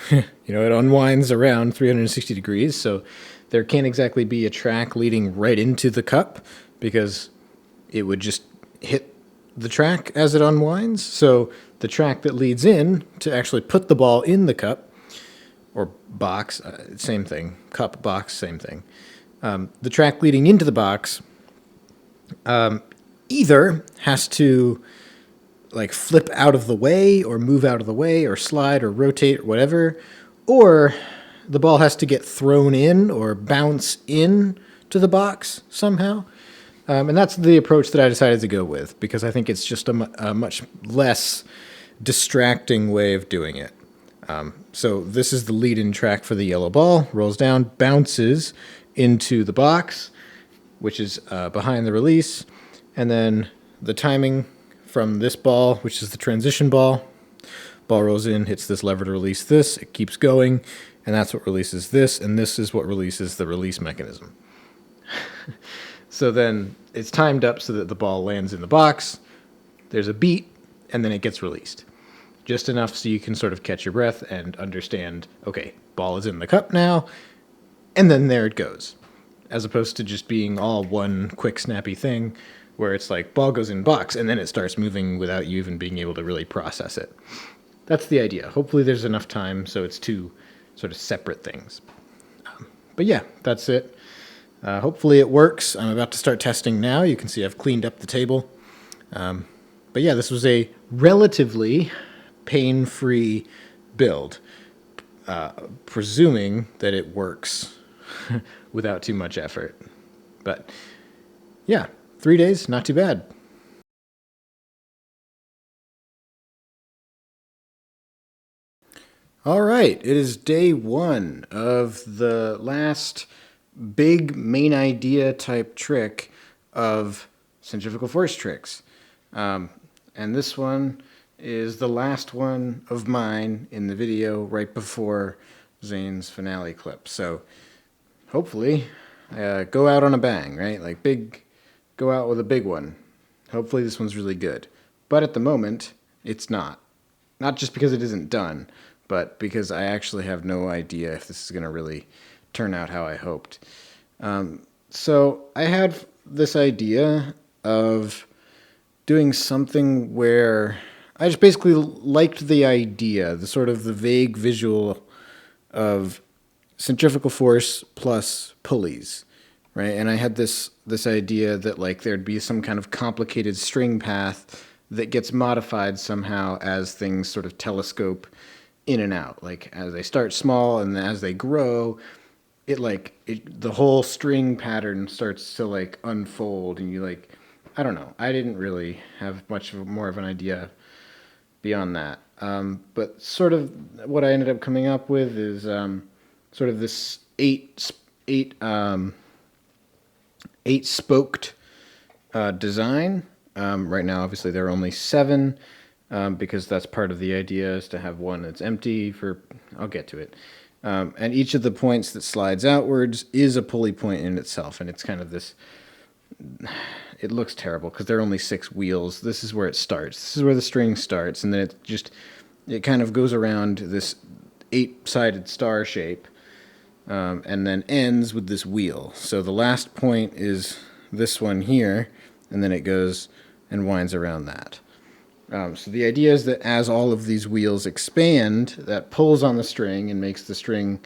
it unwinds around 360 degrees. So there can't exactly be a track leading right into the cup because it would just hit the track as it unwinds. So the track that leads in to actually put the ball in the cup or box, same thing, cup, box, same thing. The track leading into the box either has to flip out of the way or move out of the way or slide or rotate or whatever, or the ball has to get thrown in or bounce in to the box somehow. And that's the approach that I decided to go with because I think it's just a much less distracting way of doing it. So this is the lead-in track for the yellow ball, rolls down, bounces into the box, which is behind the release, and then the timing from this ball, which is the transition ball, ball rolls in, hits this lever to release this, it keeps going, and that's what releases this, and this is what releases the release mechanism. So then it's timed up so that the ball lands in the box, there's a beat, and then it gets released. Just enough so you can sort of catch your breath and understand, okay, ball is in the cup now, and then there it goes. As opposed to just being all one quick snappy thing where it's like ball goes in box and then it starts moving without you even being able to really process it. That's the idea. Hopefully there's enough time so it's two sort of separate things. But yeah, that's it. Hopefully it works. I'm about to start testing now. You can see I've cleaned up the table. But yeah, this was a relatively pain-free build, presuming that it works without too much effort. But yeah, 3 days, not too bad. All right, it is day one of the last big main idea type trick of centrifugal force tricks. And this one is the last one of mine in the video right before Zane's finale clip. So hopefully go out on a bang, right? Go out with a big one. Hopefully this one's really good. But at the moment, it's not. Not just because it isn't done, but because I actually have no idea if this is going to really turn out how I hoped. So I had this idea of doing something where I just basically liked the idea, the sort of the vague visual of centrifugal force plus pulleys, right? And I had this idea that there'd be some kind of complicated string path that gets modified somehow as things sort of telescope in and out. As they start small and as they grow, the whole string pattern starts to unfold, and I don't know. I didn't really have more of an idea beyond that. But sort of what I ended up coming up with is sort of this eight spoked design. Right now, obviously, there are only 7 because that's part of the idea, is to have one that's empty I'll get to it. And each of the points that slides outwards is a pulley point in itself, and it's kind of this it looks terrible because there are only 6 wheels. This is where it starts. This is where the string starts, and then it kind of goes around this 8-sided star shape, and then ends with this wheel. So the last point is this one here, and then it goes and winds around that. So the idea is that as all of these wheels expand, that pulls on the string and makes the string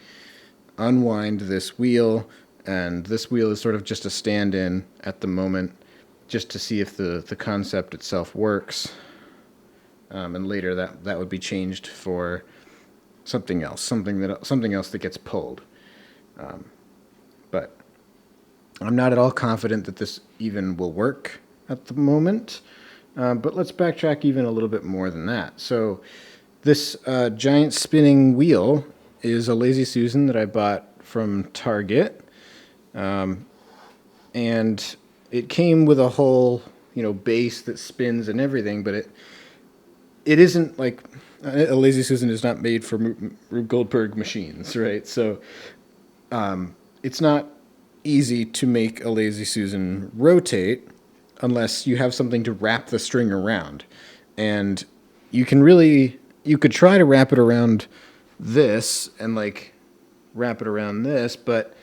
unwind this wheel, and this wheel is sort of just a stand-in at the moment, just to see if the concept itself works. And later that would be changed for something else, something else that gets pulled. But I'm not at all confident that this even will work at the moment. But let's backtrack even a little bit more than that. So this giant spinning wheel is a Lazy Susan that I bought from Target. And it came with a whole, base that spins and everything, but it isn't like a Lazy Susan is not made for Rube Goldberg machines, right? So it's not easy to make a Lazy Susan rotate unless you have something to wrap the string around. And you could try to wrap it around this and wrap it around this, but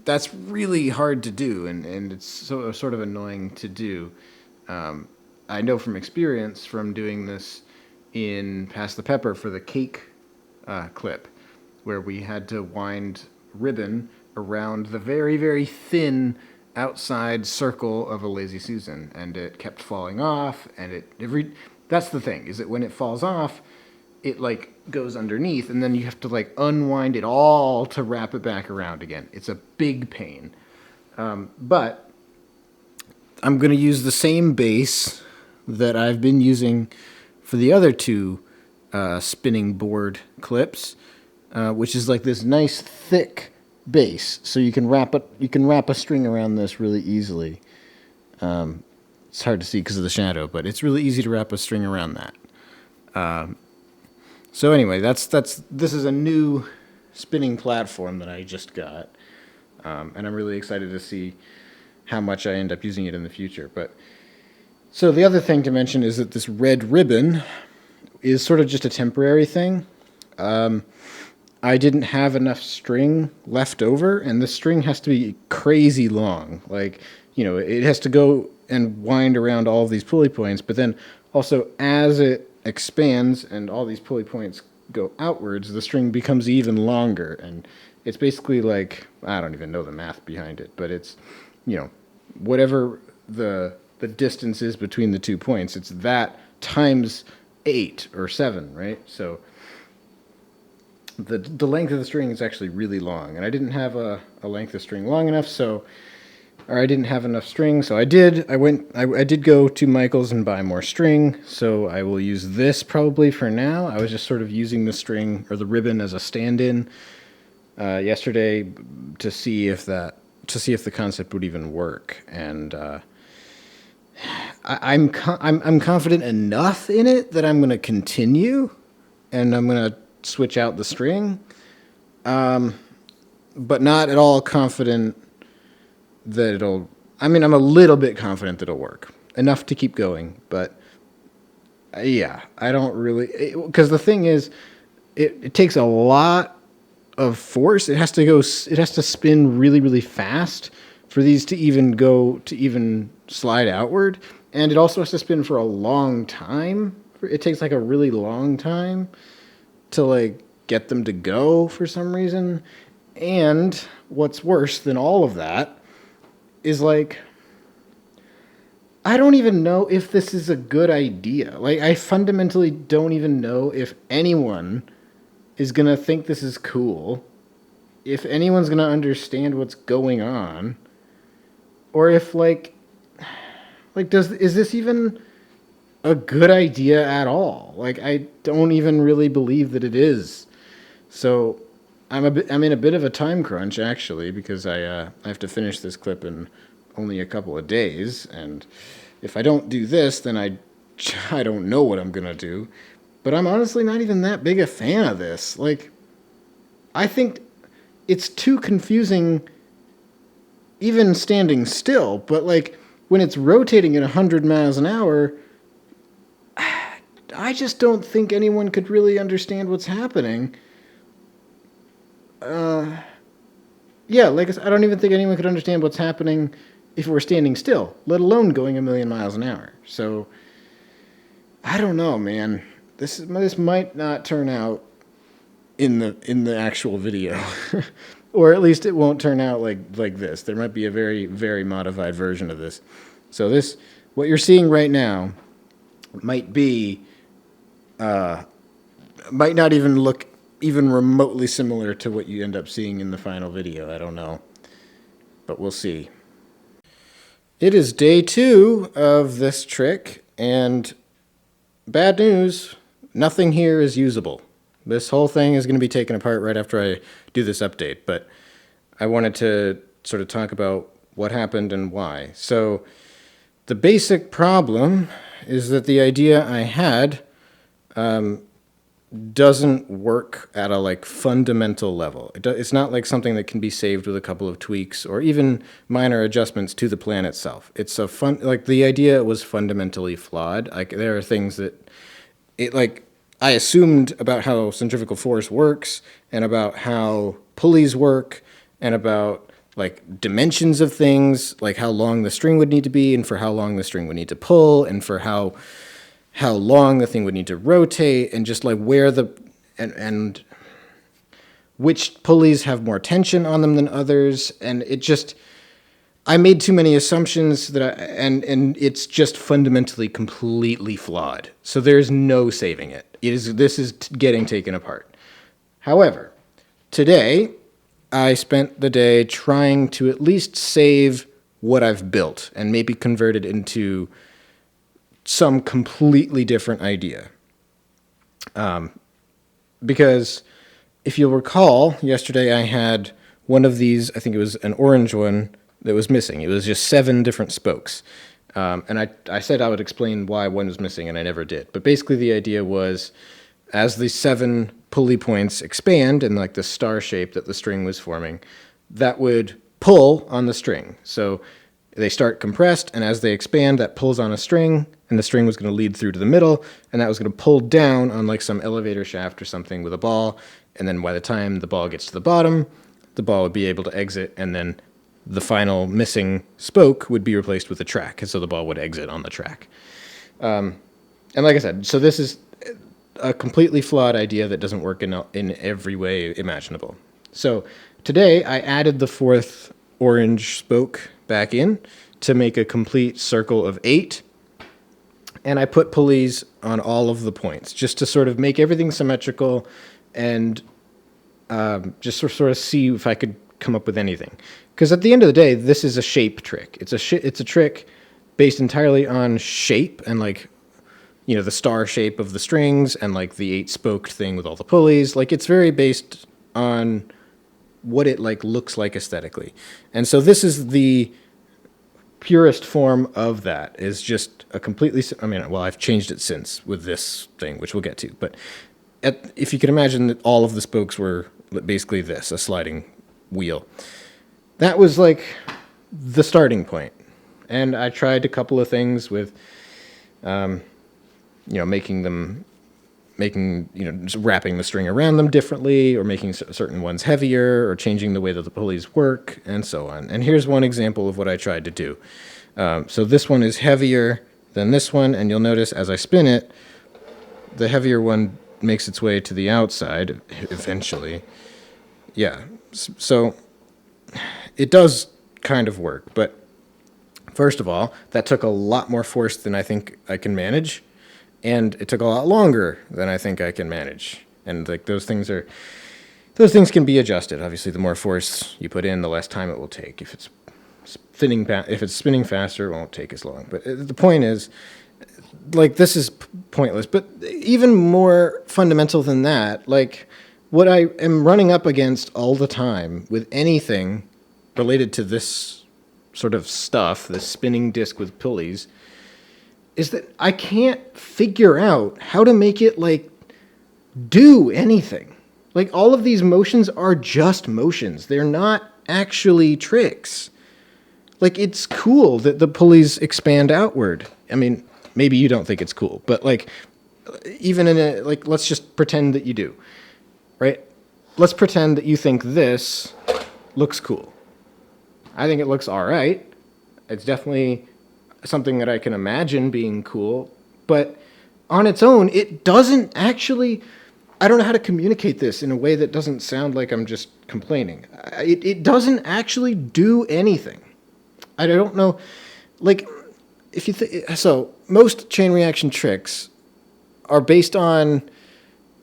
that's really hard to do, and it's sort of annoying to do. I know from experience from doing this in Pass the Pepper for the cake clip, where we had to wind ribbon around the very, very thin outside circle of a Lazy Susan, and it kept falling off, and that's the thing, is that when it falls off, it goes underneath, and then you have to unwind it all to wrap it back around again. It's a big pain. But I'm going to use the same base that I've been using for the other 2 spinning board clips, which is this nice thick base, so you can wrap a string around this really easily. It's hard to see because of the shadow, but it's really easy to wrap a string around that. So anyway, this is a new spinning platform that I just got, and I'm really excited to see how much I end up using it in the future. But so the other thing to mention is that this red ribbon is sort of just a temporary thing. I didn't have enough string left over, and the string has to be crazy long. It has to go and wind around all of these pulley points, but then also as it expands and all these pulley points go outwards, the string becomes even longer, and it's basically I don't even know the math behind it, but it's, whatever the distance is between the 2 points, it's that times 8 or 7, right? So the length of the string is actually really long, and I didn't have a length of string long enough, or I didn't have enough string, so I did go to Michael's and buy more string, so I will use this probably for now. I was just sort of using the string or the ribbon as a stand-in yesterday to see if the concept would even work, and I'm confident enough in it that I'm going to continue, and I'm going to switch out the string, but not at all confident that I'm a little bit confident that it'll work. Enough to keep going, but yeah, I don't really, because the thing is, it takes a lot of force. It has to spin really, really fast for these to even slide outward, and it also has to spin for a long time. It takes a really long time to get them to go for some reason. And what's worse than all of that is I don't even know if this is a good idea. I fundamentally don't even know if anyone is gonna think this is cool, if anyone's gonna understand what's going on, or if is this even a good idea at all? I don't even really believe that it is. So I'm in a bit of a time crunch, actually, because I have to finish this clip in only a couple of days, and if I don't do this, then I don't know what I'm gonna do. But I'm honestly not even that big a fan of this. I think it's too confusing even standing still, but like when it's rotating at 100 miles an hour, I just don't think anyone could really understand what's happening. Yeah, like I said, I don't even think anyone could understand what's happening if it were standing still, let alone going a million miles an hour. So I don't know, man. This might not turn out in the actual video, or at least it won't turn out like this. There might be a very very modified version of this. So this, what you're seeing right now, might be might not even look even remotely similar to what you end up seeing in the final video. I don't know, but we'll see. It is day 2 of this trick, and bad news, nothing here is usable. This whole thing is going to be taken apart right after I do this update, but I wanted to sort of talk about what happened and why. So the basic problem is that the idea I had doesn't work at a like fundamental level. It's not like something that can be saved with a couple of tweaks or even minor adjustments to the plan itself. It's a like the idea was fundamentally flawed. Like there are things that it like I assumed about how centrifugal force works and about how pulleys work and about like dimensions of things, like how long the string would need to be and for how long the string would need to pull and for how long the thing would need to rotate and just like where the and which pulleys have more tension on them than others. And it just, I made too many assumptions that and it's just fundamentally completely flawed. So there's no saving it. This is getting taken apart. However, today I spent the day trying to at least save what I've built and maybe convert it into some completely different idea. Because if you'll recall, yesterday I had one of these, I think it was an orange one, that was missing. It was just 7 different spokes. And I said I would explain why one was missing, and I never did. But basically the idea was, as the 7 pulley points expand in like the star shape that the string was forming, that would pull on the string. So they start compressed, and as they expand, that pulls on a string, and the string was going to lead through to the middle, and that was going to pull down on like some elevator shaft or something with a ball, and then by the time the ball gets to the bottom, the ball would be able to exit, and then the final missing spoke would be replaced with a track, and so the ball would exit on the track. And like I said, so this is a completely flawed idea that doesn't work in every way imaginable. So today I added the 4th orange spoke back in to make a complete circle of 8. And I put pulleys on all of the points just to sort of make everything symmetrical and just sort of see if I could come up with anything. Because at the end of the day, this is a shape trick. It's a trick based entirely on shape and like, you know, the star shape of the strings and like the 8-spoked thing with all the pulleys. Like it's very based on what it like looks like aesthetically. And so this is the purest form of that, is just a completely, I mean, well, I've changed it since with this thing, which we'll get to, but if you could imagine that all of the spokes were basically this, a sliding wheel. That was like the starting point. And I tried a couple of things with, you know, making, you know, just wrapping the string around them differently, or making certain ones heavier, or changing the way that the pulleys work, and so on. And here's one example of what I tried to do. So this one is heavier than this one, and you'll notice as I spin it, the heavier one makes its way to the outside eventually. Yeah, so it does kind of work, but first of all, that took a lot more force than I think I can manage. And it took a lot longer than I think I can manage. And like those things can be adjusted. Obviously, the more force you put in, the less time it will take. If it's spinning faster, it won't take as long. But the point is, like, this is pointless. But even more fundamental than that, like what I am running up against all the time with anything related to this sort of stuff, this spinning disc with pulleys, is that I can't figure out how to make it, like, do anything. Like, all of these motions are just motions. They're not actually tricks. Like, it's cool that the pulleys expand outward. I mean, maybe you don't think it's cool, but like, even in a, like, let's just pretend that you do, right? Let's pretend that you think this looks cool. I think it looks all right. It's definitely something that I can imagine being cool, but on its own, it doesn't actually. I don't know how to communicate this in a way that doesn't sound like I'm just complaining. It doesn't actually do anything. I don't know, like, if you so most chain reaction tricks are based on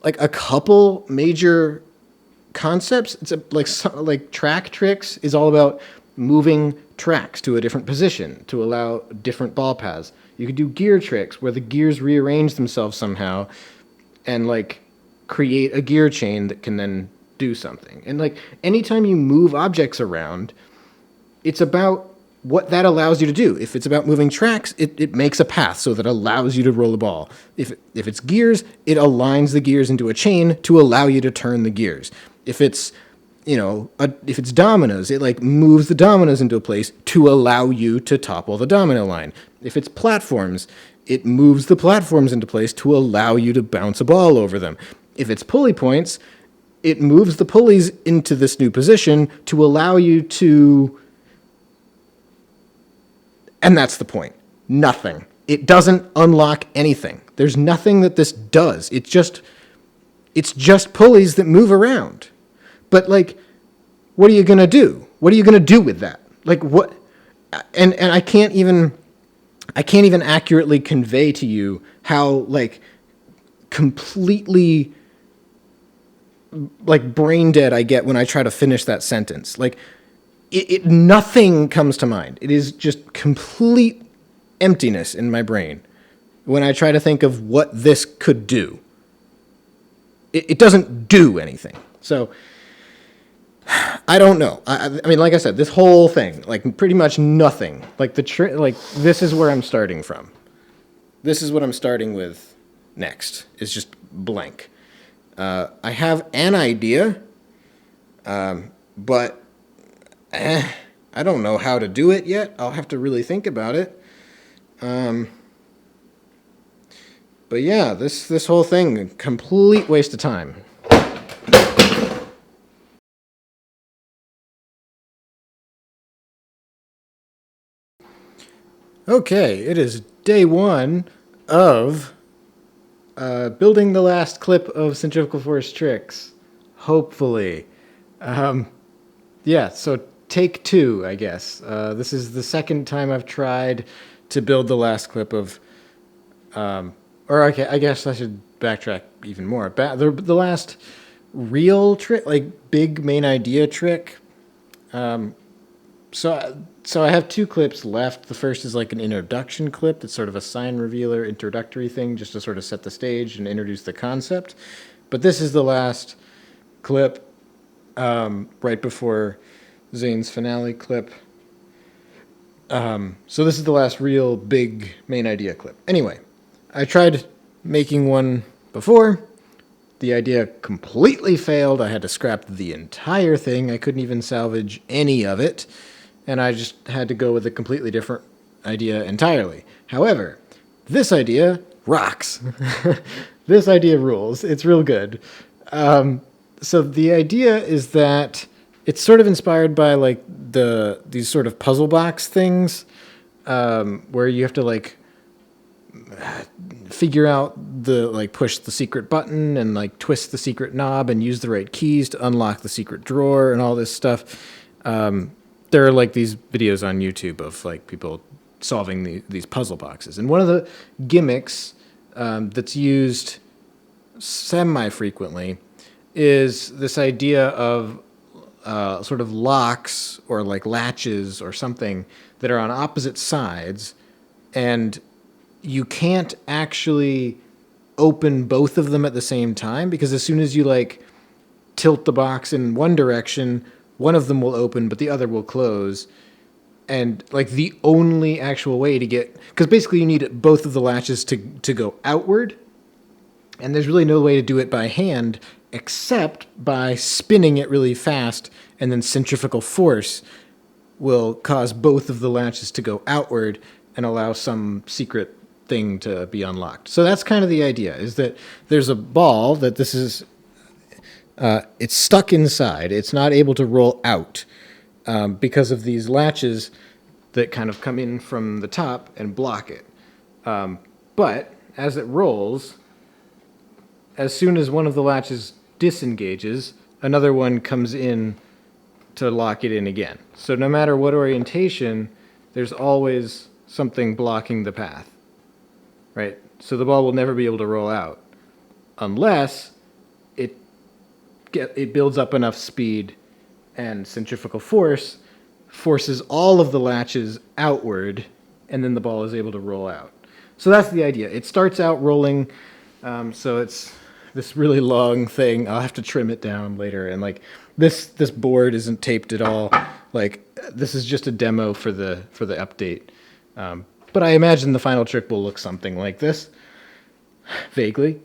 like a couple major concepts. It's like track tricks is all about moving tracks to a different position to allow different ball paths. You could do gear tricks where the gears rearrange themselves somehow and like create a gear chain that can then do something. And like anytime you move objects around, it's about what that allows you to do. If it's about moving tracks, it makes a path so that allows you to roll the ball. If it's gears, it aligns the gears into a chain to allow you to turn the gears. If it's, if it's dominoes, it like moves the dominoes into a place to allow you to topple the domino line. If it's platforms, it moves the platforms into place to allow you to bounce a ball over them. If it's pulley points, it moves the pulleys into this new position to allow you to... And that's the point. Nothing. It doesn't unlock anything. There's nothing that this does. It's just pulleys that move around. But like, what are you gonna do? What are you gonna do with that? Like what? And I can't even accurately convey to you how like completely like brain dead I get when I try to finish that sentence. Like nothing comes to mind. It is just complete emptiness in my brain when I try to think of what this could do. It doesn't do anything. So I don't know. I mean, like I said, this whole thing, like pretty much nothing. Like this is where I'm starting from. This is what I'm starting with next. Is just blank. I have an idea, but I don't know how to do it yet. I'll have to really think about it. But yeah, this whole thing, a complete waste of time. Okay, it is day one of building the last clip of Centrifugal Force tricks. Hopefully. Yeah, so take two, I guess. This is the second time I've tried to build the last clip of... I guess I should backtrack even more. The last real trick, like big main idea trick. So I have two clips left. The first is like an introduction clip. That's sort of a sign revealer introductory thing just to sort of set the stage and introduce the concept. But this is the last clip right before Zane's finale clip. So this is the last real big main idea clip. Anyway, I tried making one before. The idea completely failed. I had to scrap the entire thing. I couldn't even salvage any of it. And I just had to go with a completely different idea entirely. However, this idea rocks. This idea rules. It's real good. So the idea is that it's sort of inspired by like these sort of puzzle box things, where you have to like figure out push the secret button and like twist the secret knob and use the right keys to unlock the secret drawer and all this stuff. There are like these videos on YouTube of like people solving these puzzle boxes. And one of the gimmicks that's used semi-frequently is this idea of sort of locks or like latches or something that are on opposite sides, and you can't actually open both of them at the same time, because as soon as you like tilt the box in one direction, one of them will open, but the other will close. And like the only actual way to get... Because basically you need both of the latches to go outward. And there's really no way to do it by hand except by spinning it really fast and then centrifugal force will cause both of the latches to go outward and allow some secret thing to be unlocked. So that's kind of the idea, is that there's a ball that this is, it's stuck inside. It's not able to roll out because of these latches that kind of come in from the top and block it. But as it rolls, as soon as one of the latches disengages, another one comes in to lock it in again. So no matter what orientation, there's always something blocking the path, right? So the ball will never be able to roll out unless it builds up enough speed and centrifugal force forces all of the latches outward, and then the ball is able to roll out. So that's the idea. It starts out rolling, so it's this really long thing. I'll have to trim it down later, and like this board isn't taped at all. Like this is just a demo for the update. But I imagine the final trick will look something like this, vaguely.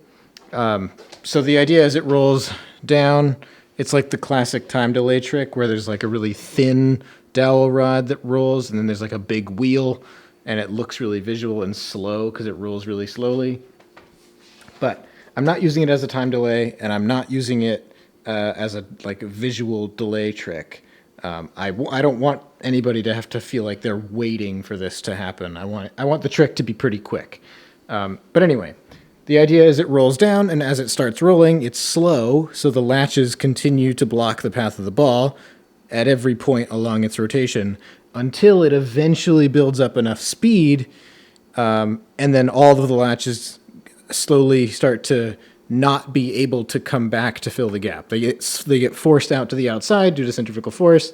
So the idea is it rolls down. It's like the classic time delay trick where there's like a really thin dowel rod that rolls, and then there's like a big wheel, and it looks really visual and slow because it rolls really slowly. But I'm not using it as a time delay, and I'm not using it as a visual delay trick. I don't want anybody to have to feel like they're waiting for this to happen. I want the trick to be pretty quick. But anyway, the idea is it rolls down, and as it starts rolling, it's slow, so the latches continue to block the path of the ball at every point along its rotation until it eventually builds up enough speed, and then all of the latches slowly start to not be able to come back to fill the gap. They get forced out to the outside due to centrifugal force,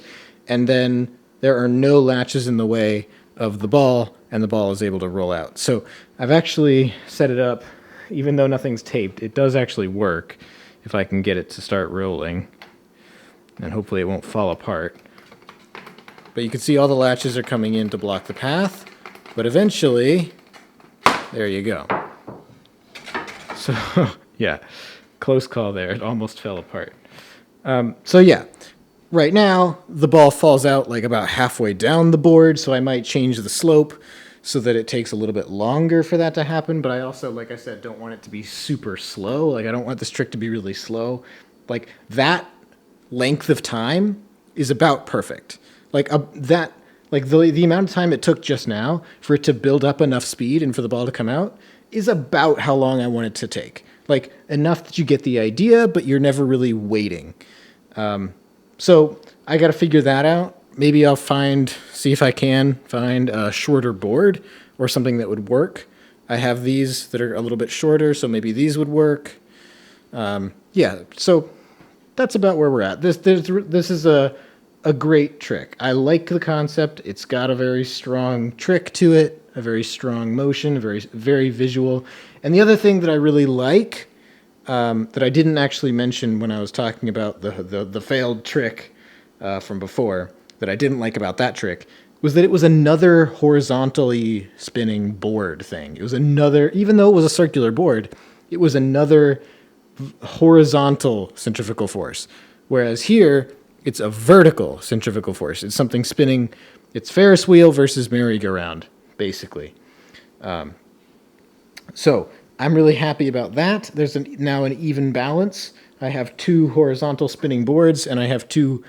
and then there are no latches in the way of the ball, and the ball is able to roll out. So I've actually set it up, even though nothing's taped, it does actually work if I can get it to start rolling, and hopefully it won't fall apart. But you can see all the latches are coming in to block the path, but eventually, there you go. So, yeah, close call there. It almost fell apart. So yeah, right now, the ball falls out like about halfway down the board, so I might change the slope so that it takes a little bit longer for that to happen, but I also, like I said, don't want it to be super slow. Like, I don't want this trick to be really slow. Like, that length of time is about perfect. Like, the amount of time it took just now for it to build up enough speed and for the ball to come out is about how long I want it to take. Like, enough that you get the idea, but you're never really waiting. So I got to figure that out. Maybe I'll see if I can find a shorter board or something that would work. I have these that are a little bit shorter, so maybe these would work. Yeah, so that's about where we're at. This is a great trick. I like the concept. It's got a very strong trick to it, a very strong motion, very, very visual. And the other thing that I really like, that I didn't actually mention when I was talking about the failed trick from before, that I didn't like about that trick, was that it was another horizontally spinning board thing. It was another, even though it was a circular board, it was another horizontal centrifugal force. Whereas here, it's a vertical centrifugal force. It's something spinning. It's Ferris wheel versus merry-go-round, basically. So I'm really happy about that. There's now an even balance. I have two horizontal spinning boards, and I have two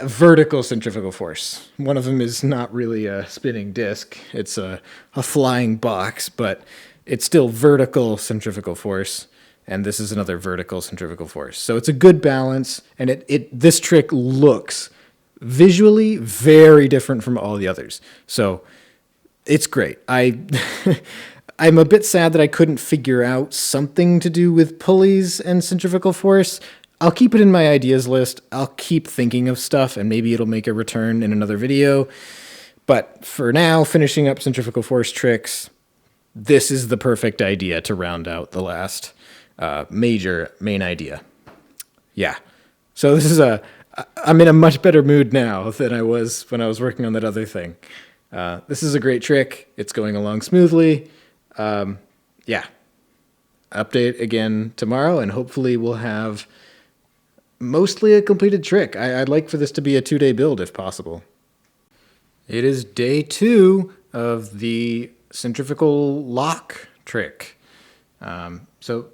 vertical centrifugal force. One of them is not really a spinning disc. It's a flying box, but it's still vertical centrifugal force. And this is another vertical centrifugal force. So it's a good balance, and this trick looks visually very different from all the others. So it's great. I'm a bit sad that I couldn't figure out something to do with pulleys and centrifugal force. I'll keep it in my ideas list. I'll keep thinking of stuff, and maybe it'll make a return in another video. But for now, finishing up centrifugal force tricks, this is the perfect idea to round out the last main idea. Yeah. So I'm in a much better mood now than I was when I was working on that other thing. This is a great trick. It's going along smoothly. Yeah. Update again tomorrow, and hopefully we'll have mostly a completed trick. I'd like for this to be a 2-day build if possible. It is day 2 of the centrifugal lock trick. So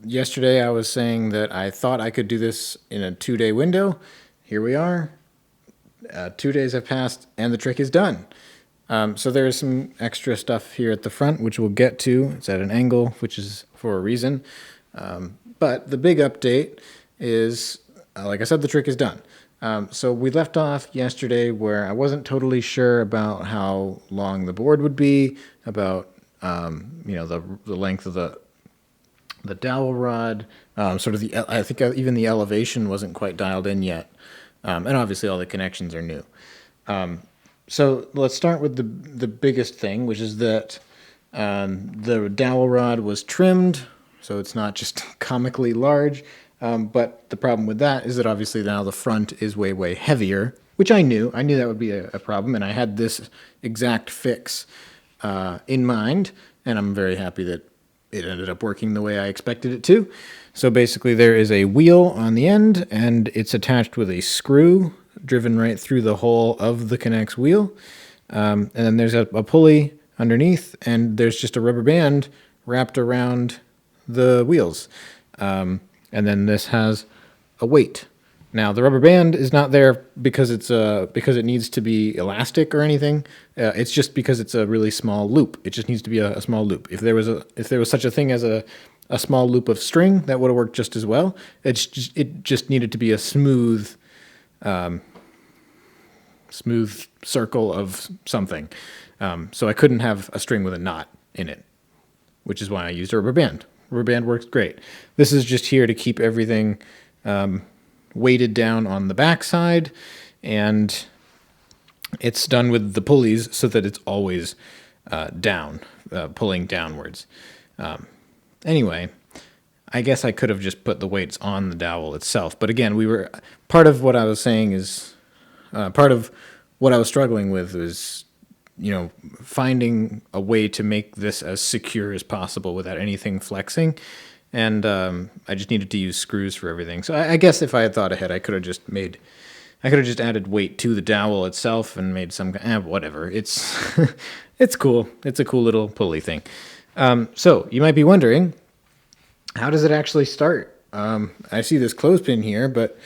yesterday I was saying that I thought I could do this in a 2-day window. Here we are. 2 days have passed and the trick is done. So there is some extra stuff here at the front, which we'll get to. It's at an angle, which is for a reason. But the big update is, like I said, the trick is done. So we left off yesterday where I wasn't totally sure about how long the board would be, about the length of the dowel rod, sort of I think even the elevation wasn't quite dialed in yet, and obviously all the connections are new. So let's start with the biggest thing, which is that the dowel rod was trimmed, so it's not just comically large. But the problem with that is that obviously now the front is way, way heavier, which I knew. I knew that would be a problem, and I had this exact fix in mind, and I'm very happy that it ended up working the way I expected it to. So basically there is a wheel on the end, and it's attached with a screw driven right through the hole of the Connects wheel. And then there's a pulley underneath, and there's just a rubber band wrapped around the wheels. And then this has a weight. Now the rubber band is not there because because it needs to be elastic or anything. It's just because it's a really small loop. It just needs to be a small loop. If there was such a thing as a small loop of string, that would have worked just as well. It just needed to be a smooth circle of something. So I couldn't have a string with a knot in it, which is why I used a rubber band. Rubber band works great. This is just here to keep everything weighted down on the back side, and it's done with the pulleys so that it's always down, pulling downwards. Anyway, I guess I could have just put the weights on the dowel itself, but again, part of what I was saying is, part of what I was struggling with was finding a way to make this as secure as possible without anything flexing. And I just needed to use screws for everything. So I guess if I had thought ahead, I could have just added weight to the dowel itself and made some, whatever. It's, it's cool. It's a cool little pulley thing. So you might be wondering, how does it actually start? I see this clothespin here, but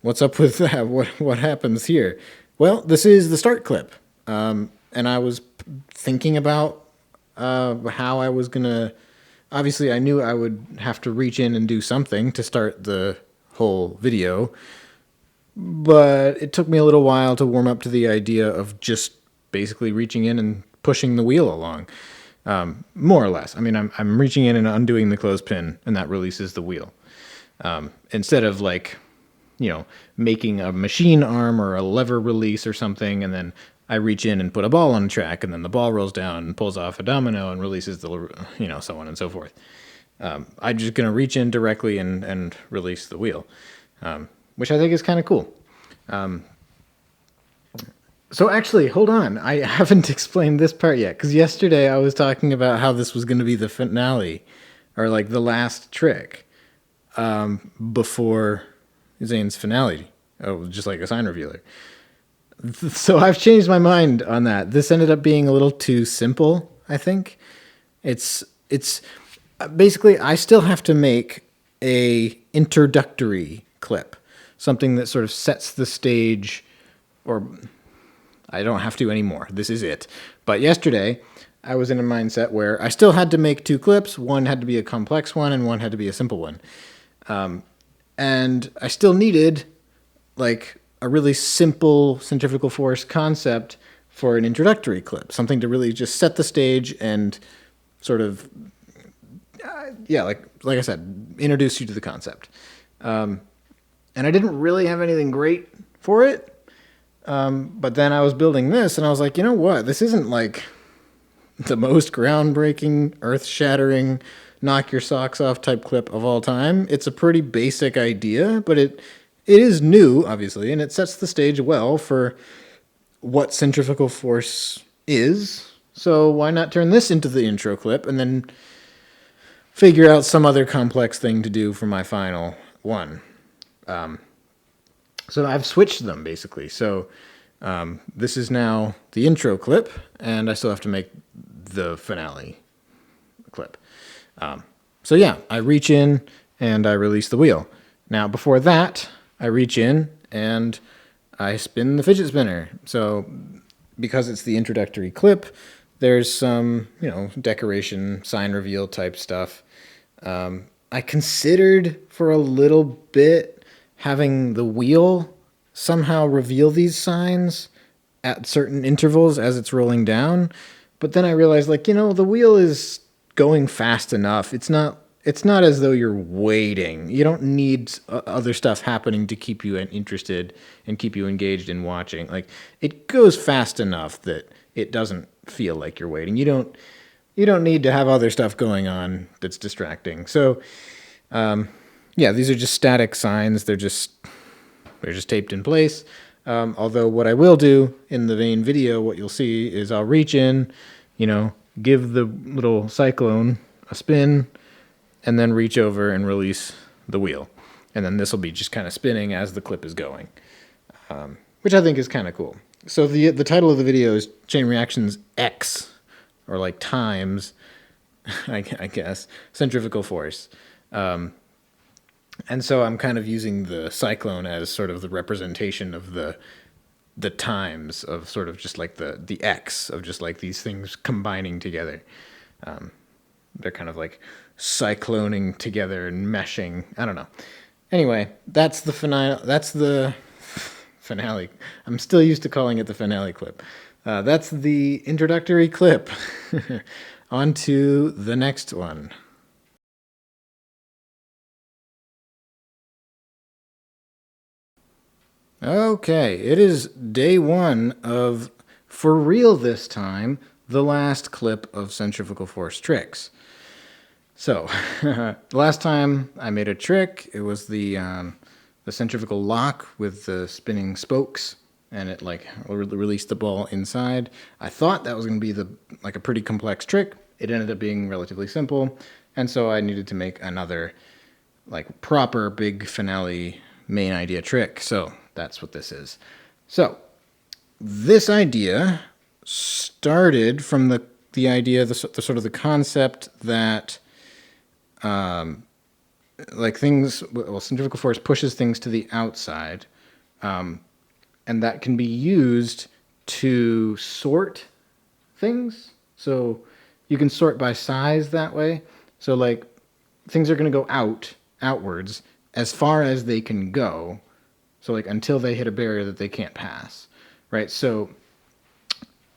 what's up with that? What happens here? Well, this is the start clip. And I was thinking about how I was going to... Obviously, I knew I would have to reach in and do something to start the whole video. But it took me a little while to warm up to the idea of just basically reaching in and pushing the wheel along. More or less. I mean, I'm reaching in and undoing the clothespin, and that releases the wheel. Instead of making a machine arm or a lever release or something, and then I reach in and put a ball on a track, and then the ball rolls down and pulls off a domino and releases so on and so forth. I'm just going to reach in directly and release the wheel, which I think is kind of cool. So actually, hold on. I haven't explained this part yet, because yesterday I was talking about how this was going to be the finale, or like the last trick, before Zane's finale. Oh, just like a sign revealer. So I've changed my mind on that. This ended up being a little too simple, I think. It's basically, I still have to make a introductory clip, something that sort of sets the stage, or I don't have to anymore. This is it. But yesterday, I was in a mindset where I still had to make 2 clips. One had to be a complex one, and one had to be a simple one. And I still needed, a really simple centrifugal force concept for an introductory clip, something to really just set the stage and sort of, like I said, introduce you to the concept. And I didn't really have anything great for it, but then I was building this, and I was like, you know what? This isn't like the most groundbreaking, earth-shattering, knock your socks off type clip of all time. It's a pretty basic idea, but it is new, obviously, and it sets the stage well for what centrifugal force is. So why not turn this into the intro clip and then figure out some other complex thing to do for my final one? So I've switched them, basically. So This is now the intro clip, and I still have to make the finale clip. So yeah, I reach in and I release the wheel. Now before that, I reach in and I spin the fidget spinner. So because it's the introductory clip, there's some, decoration, sign reveal type stuff. I considered for a little bit having the wheel somehow reveal these signs at certain intervals as it's rolling down. But then I realized, the wheel is going fast enough. It's not as though you're waiting. You don't need other stuff happening to keep you interested and keep you engaged in watching. It goes fast enough that it doesn't feel like you're waiting. You don't need to have other stuff going on that's distracting. So, these are just static signs. They're just taped in place. Although what I will do in the main video, what you'll see is I'll reach in, give the little cyclone a spin, and then reach over and release the wheel. And then this will be just kind of spinning as the clip is going, which I think is kind of cool. So the title of the video is Chain Reactions X, or times, I guess, centrifugal force. And so I'm kind of using the cyclone as sort of the representation of the times of sort of just the X of just these things combining together. They're kind of cycloning together and meshing. I don't know. Anyway, that's the finale. That's the finale. I'm still used to calling it the finale clip. That's the introductory clip. On to the next one. Okay, it is day one of, for real this time, the last clip of centrifugal force tricks. So, the last time I made a trick, it was the centrifugal lock with the spinning spokes, and it released the ball inside. I thought that was going to be a pretty complex trick. It ended up being relatively simple, and so I needed to make another proper big finale main idea trick. So that's what this is. So this idea started from the idea, the sort of the concept that centrifugal force pushes things to the outside, and that can be used to sort things. So you can sort by size that way. So things are going to go outwards as far as they can go. So until they hit a barrier that they can't pass, right? So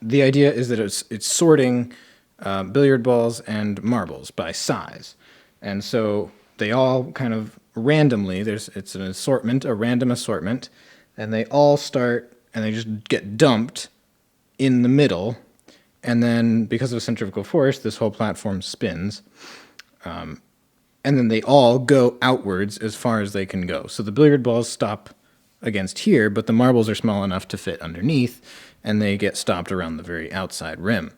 the idea is that it's sorting billiard balls and marbles by size. And so they all kind of randomly, it's an assortment, a random assortment, and they all start and they just get dumped in the middle. And then because of centrifugal force, this whole platform spins. And then they all go outwards as far as they can go. So the billiard balls stop against here, but the marbles are small enough to fit underneath, and they get stopped around the very outside rim.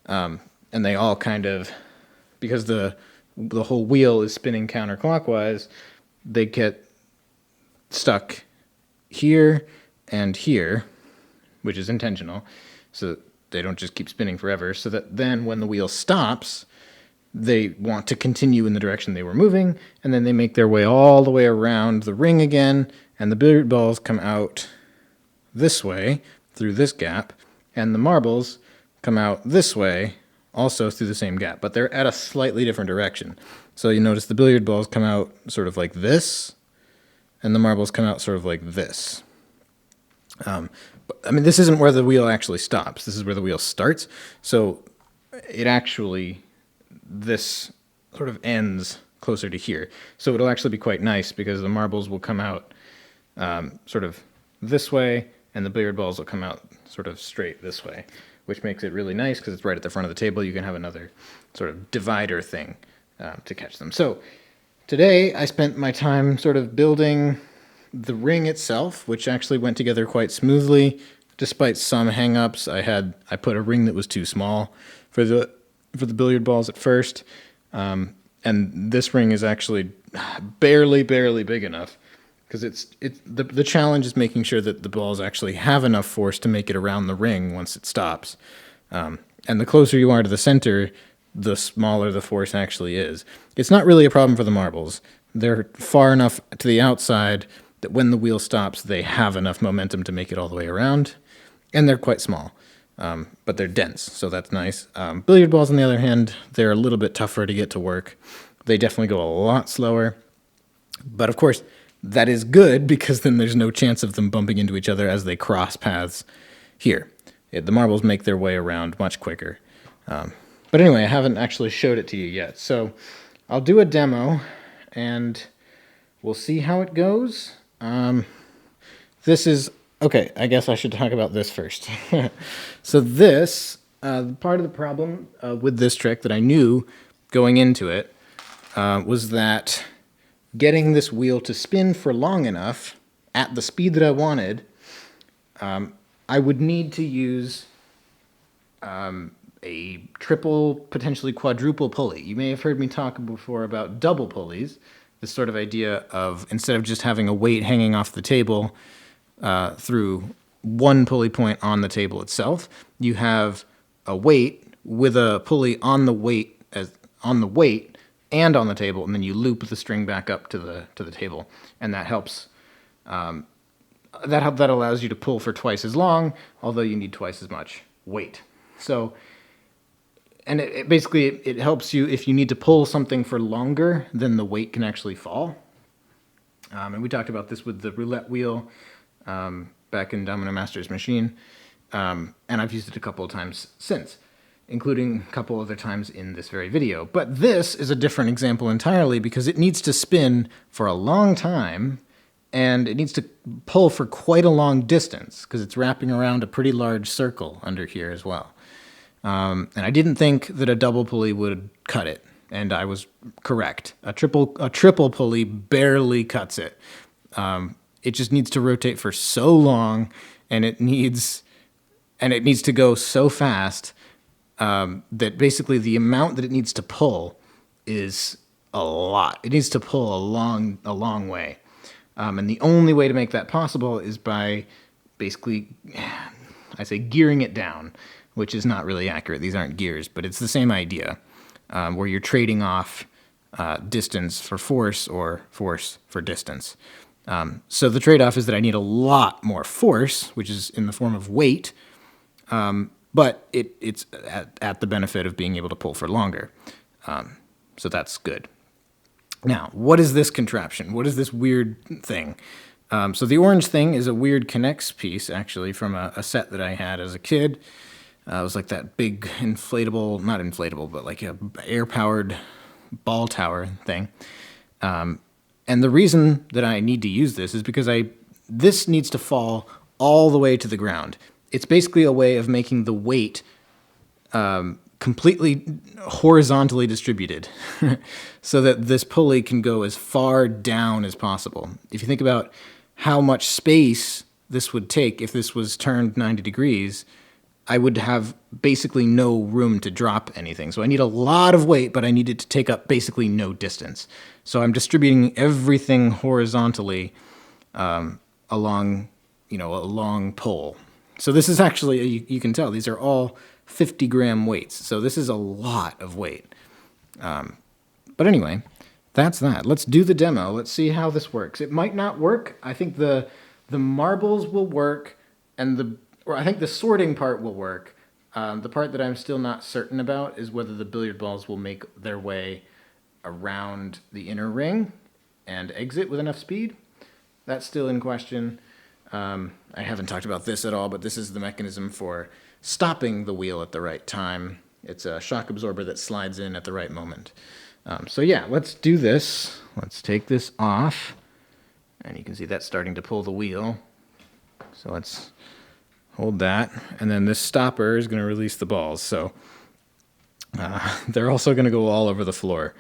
And they all kind of, because the whole wheel is spinning counterclockwise, they get stuck here and here, which is intentional, so that they don't just keep spinning forever, so that then when the wheel stops, they want to continue in the direction they were moving, and then they make their way all the way around the ring again, and the billiard balls come out this way through this gap, and the marbles come out this way also through the same gap, but they're at a slightly different direction. So you notice the billiard balls come out sort of like this, and the marbles come out sort of like this. This isn't where the wheel actually stops. This is where the wheel starts. So this sort of ends closer to here. So it'll actually be quite nice because the marbles will come out sort of this way, and the billiard balls will come out sort of straight this way, which makes it really nice because it's right at the front of the table. You can have another sort of divider thing to catch them. So today I spent my time sort of building the ring itself, which actually went together quite smoothly. Despite some hang-ups, I put a ring that was too small for the billiard balls at first, and this ring is actually barely big enough because the challenge is making sure that the balls actually have enough force to make it around the ring once it stops. And the closer you are to the center, the smaller the force actually is. It's not really a problem for the marbles. They're far enough to the outside that when the wheel stops, they have enough momentum to make it all the way around. And they're quite small, but they're dense, so that's nice. Billiard balls, on the other hand, they're a little bit tougher to get to work. They definitely go a lot slower. But of course, that is good because then there's no chance of them bumping into each other as they cross paths here. The marbles make their way around much quicker. But anyway, I haven't actually showed it to you yet. So I'll do a demo, and we'll see how it goes. This is... Okay, I guess I should talk about this first. So this, part of the problem with this trick that I knew going into it was that getting this wheel to spin for long enough at the speed that I wanted, I would need to use a triple, potentially quadruple pulley. You may have heard me talk before about double pulleys, this sort of idea of instead of just having a weight hanging off the table through one pulley point on the table itself, you have a weight with a pulley on the weight and on the table, and then you loop the string back up to the table, and that helps. That allows you to pull for twice as long, although you need twice as much weight. So, and it basically helps you if you need to pull something for longer, then the weight can actually fall. And we talked about this with the roulette wheel back in Domino Master's machine, and I've used it a couple of times since, including a couple other times in this very video. But this is a different example entirely because it needs to spin for a long time, and it needs to pull for quite a long distance because it's wrapping around a pretty large circle under here as well. And I didn't think that a double pulley would cut it, and I was correct. A triple pulley barely cuts it. It just needs to rotate for so long, and it needs to go so fast that basically the amount that it needs to pull is a lot. It needs to pull a long way. And the only way to make that possible is by basically, I say gearing it down, which is not really accurate. These aren't gears, but it's the same idea, where you're trading off distance for force or force for distance. So the trade-off is that I need a lot more force, which is in the form of weight, but it's at the benefit of being able to pull for longer. So that's good. Now, what is this contraption? What is this weird thing? So the orange thing is a weird Connects piece, actually, from a set that I had as a kid. It was like that big inflatable, not inflatable, but like a air-powered ball tower thing. And the reason that I need to use this is because this needs to fall all the way to the ground. It's basically a way of making the weight completely horizontally distributed so that this pulley can go as far down as possible. If you think about how much space this would take if this was turned 90 degrees, I would have basically no room to drop anything. So I need a lot of weight, but I need it to take up basically no distance. So I'm distributing everything horizontally along, a long pole. So this is actually, you can tell, these are all 50-gram weights. So this is a lot of weight. But anyway, that's that. Let's do the demo. Let's see how this works. It might not work. I think the marbles will work, and I think the sorting part will work. The part that I'm still not certain about is whether the billiard balls will make their way around the inner ring and exit with enough speed. That's still in question. I haven't talked about this at all, but this is the mechanism for stopping the wheel at the right time. It's a shock absorber that slides in at the right moment. So yeah, let's do this. Let's take this off. And you can see that's starting to pull the wheel. So let's hold that. And then this stopper is going to release the balls. So they're also going to go all over the floor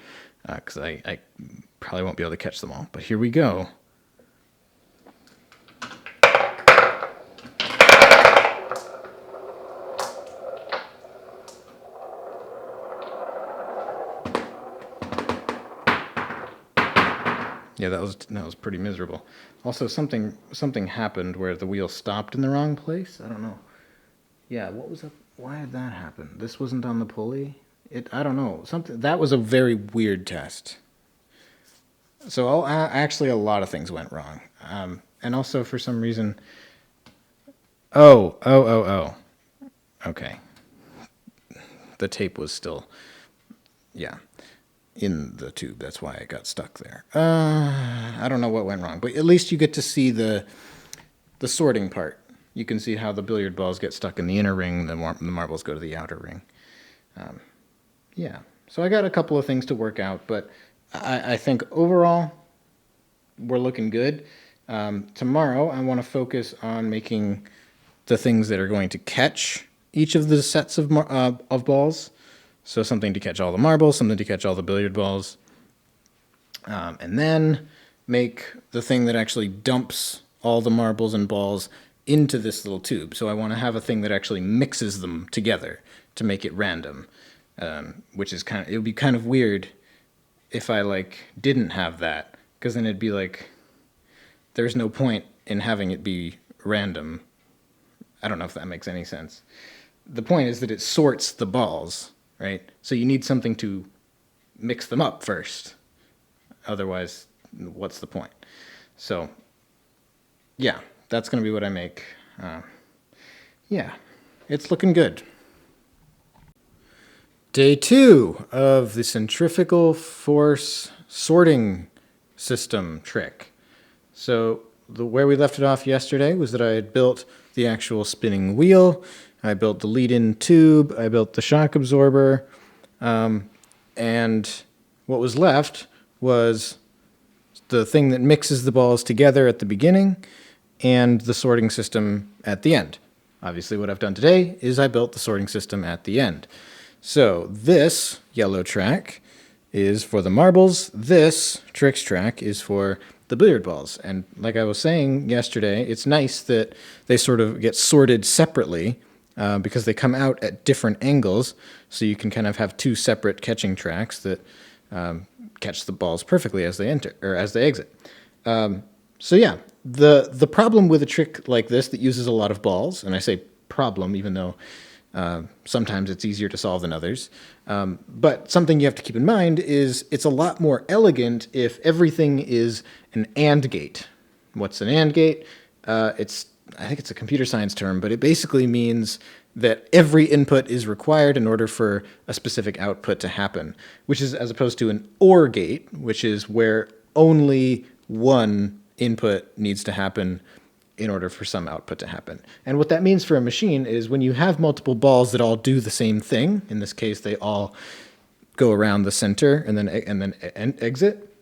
because I probably won't be able to catch them all. But here we go. Yeah, that was pretty miserable. Also, something happened where the wheel stopped in the wrong place. I don't know. Yeah, what was up? Why did that happen? This wasn't on the pulley. I don't know. Something that was a very weird test. So actually, a lot of things went wrong, and also for some reason. Oh. Okay, the tape was still, yeah, in the tube. That's why it got stuck there. I don't know what went wrong, but at least you get to see the sorting part. You can see how the billiard balls get stuck in the inner ring, the marbles go to the outer ring. Yeah, so I got a couple of things to work out, but I think overall we're looking good. Tomorrow I want to focus on making the things that are going to catch each of the sets of balls. So something to catch all the marbles, something to catch all the billiard balls, and then make the thing that actually dumps all the marbles and balls into this little tube. So I want to have a thing that actually mixes them together to make it random, which is it would be kind of weird if I didn't have that, because then it'd be like there's no point in having it be random. I don't know if that makes any sense. The point is that it sorts the balls, right? So you need something to mix them up first. Otherwise, what's the point? So, yeah, that's going to be what I make. Yeah, it's looking good. Day 2 of the centrifugal force sorting system trick. So where we left it off yesterday was that I had built the actual spinning wheel, I built the lead-in tube, I built the shock absorber, and what was left was the thing that mixes the balls together at the beginning and the sorting system at the end. Obviously what I've done today is I built the sorting system at the end. So this yellow track is for the marbles, this tricks track is for the billiard balls. And like I was saying yesterday, it's nice that they sort of get sorted separately because they come out at different angles, so you can kind of have two separate catching tracks that catch the balls perfectly as they enter or as they exit. So yeah, the problem with a trick like this that uses a lot of balls, and I say problem even though sometimes it's easier to solve than others, but something you have to keep in mind is it's a lot more elegant if everything is an AND gate. What's an AND gate? I think it's a computer science term, but it basically means that every input is required in order for a specific output to happen, which is as opposed to an OR gate, which is where only one input needs to happen in order for some output to happen. And what that means for a machine is when you have multiple balls that all do the same thing, in this case they all go around the center and then exit.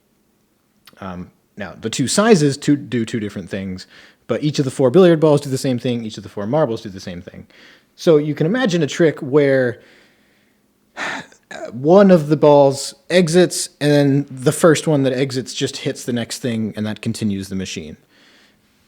Now, the two sizes do two different things, but each of the 4 billiard balls do the same thing, each of the 4 marbles do the same thing. So you can imagine a trick where one of the balls exits, and then the first one that exits just hits the next thing, and that continues the machine.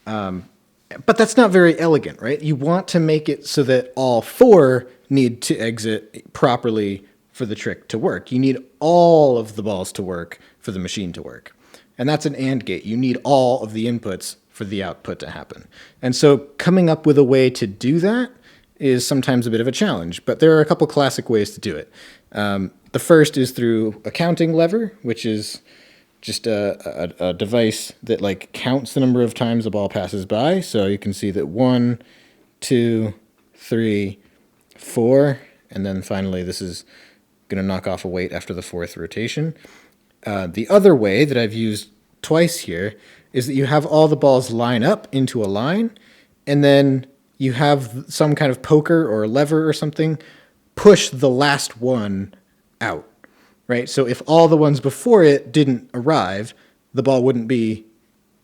But that's not very elegant, right? You want to make it so that all 4 need to exit properly for the trick to work. You need all of the balls to work for the machine to work. And that's an AND gate. You need all of the inputs for the output to happen. And so coming up with a way to do that is sometimes a bit of a challenge, but there are a couple classic ways to do it. The first is through a counting lever, which is just a device that counts the number of times a ball passes by. So you can see that 1, 2, 3, 4, and then finally this is going to knock off a weight after the 4th rotation. The other way that I've used twice here is that you have all the balls line up into a line, and then you have some kind of poker or lever or something push the last one out, right? So if all the ones before it didn't arrive, the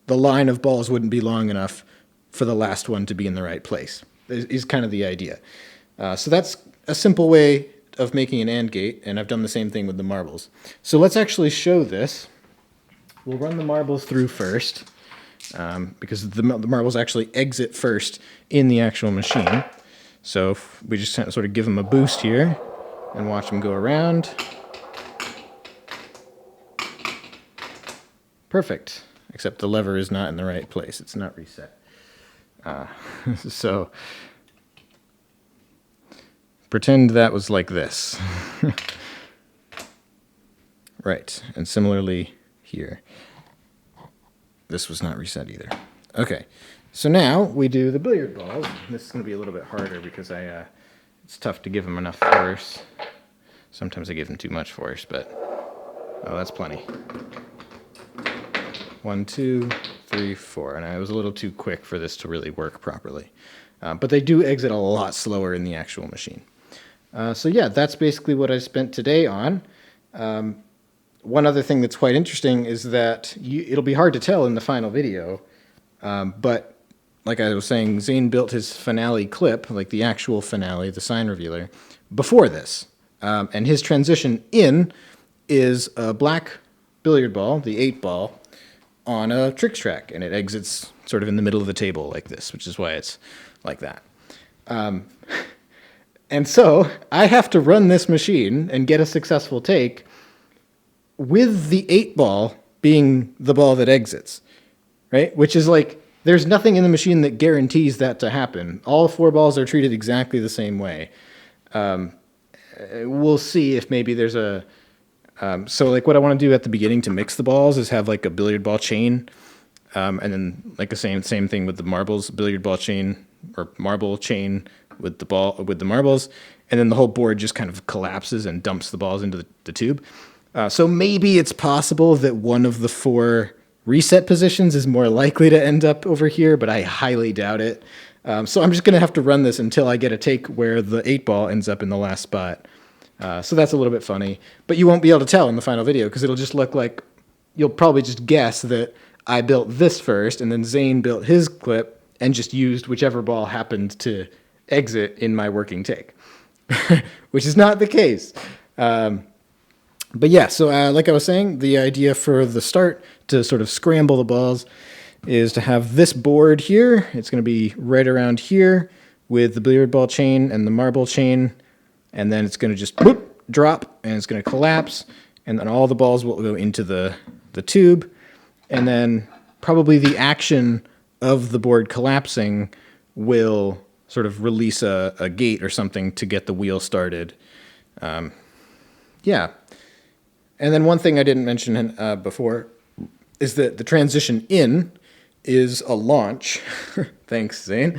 line of balls wouldn't be long enough for the last one to be in the right place, is kind of the idea. So that's a simple way of making an AND gate, and I've done the same thing with the marbles. So let's actually show this. We'll run the marbles through first, because the marbles actually exit first in the actual machine. So if we just sort of give them a boost here and watch them go around. Perfect. Except the lever is not in the right place. It's not reset. So pretend that was like this. Right. And similarly here. This was not reset either. Okay. So now we do the billiard balls. This is going to be a little bit harder because it's tough to give them enough force. Sometimes I give them too much force, but oh, that's plenty. 1, 2, 3, 4. And I was a little too quick for this to really work properly. But they do exit a lot slower in the actual machine. So yeah, that's basically what I spent today on. One other thing that's quite interesting is that it'll be hard to tell in the final video, but like I was saying, Zane built his finale clip, like the actual finale, the sign revealer, before this. And his transition in is a black billiard ball, the 8-ball, on a tricks track, and it exits sort of in the middle of the table like this, which is why it's like that. And so I have to run this machine and get a successful take with the 8-ball being the ball that exits, right? Which is like, there's nothing in the machine that guarantees that to happen. All 4 balls are treated exactly the same way. We'll see if maybe there's a... so like what I want to do at the beginning to mix the balls is have like a billiard ball chain, and then like the same thing with the marbles, billiard ball chain or marble chain with the marbles, and then the whole board just kind of collapses and dumps the balls into the tube. So maybe it's possible that one of the 4 reset positions is more likely to end up over here, but I highly doubt it. So I'm just going to have to run this until I get a take where the 8-ball ends up in the last spot. So that's a little bit funny, but you won't be able to tell in the final video because it'll just look like you'll probably just guess that I built this first and then Zane built his clip and just used whichever ball happened to exit in my working take, which is not the case. But yeah, so like I was saying, the idea for the start to sort of scramble the balls is to have this board here. It's going to be right around here with the billiard ball chain and the marble chain. And then it's going to just boop, drop, and it's going to collapse. And then all the balls will go into the tube. And then probably the action of the board collapsing will sort of release a gate or something to get the wheel started. Yeah. And then one thing I didn't mention before is that the transition in is a launch. Thanks, Zane.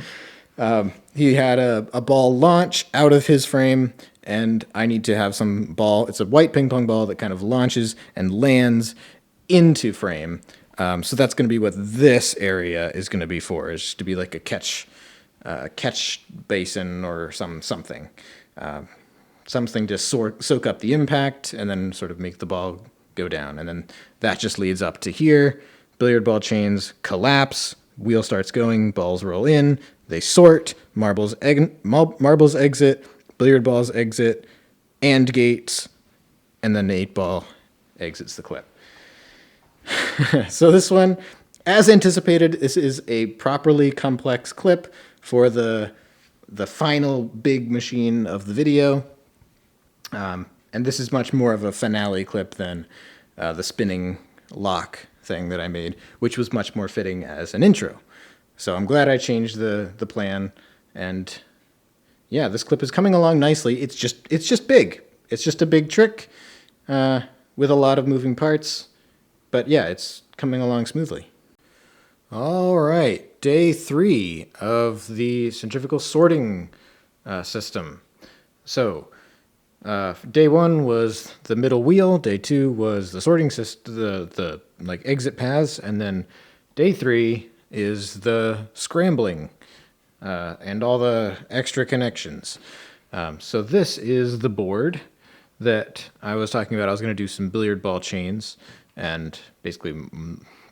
He had a ball launch out of his frame, and I need to have some ball. It's a white ping pong ball that kind of launches and lands into frame. So that's going to be what this area is going to be for. It's just to be like a catch basin or something. Something to soak up the impact and then sort of make the ball go down. And then that just leads up to here. Billiard ball chains collapse, wheel starts going, balls roll in, they sort, marbles exit, billiard balls exit, and gates, and then the 8-ball exits the clip. So this one, as anticipated, this is a properly complex clip for the final big machine of the video. And this is much more of a finale clip than the spinning lock thing that I made, which was much more fitting as an intro. So I'm glad I changed the plan, and yeah, this clip is coming along nicely. It's just big. It's just a big trick with a lot of moving parts, but yeah, it's coming along smoothly. All right, day 3 of the centrifugal sorting system. So day 1 was the middle wheel. Day 2 was the sorting system, the like exit paths, and then day 3 is the scrambling and all the extra connections. So this is the board that I was talking about. I was going to do some billiard ball chains and basically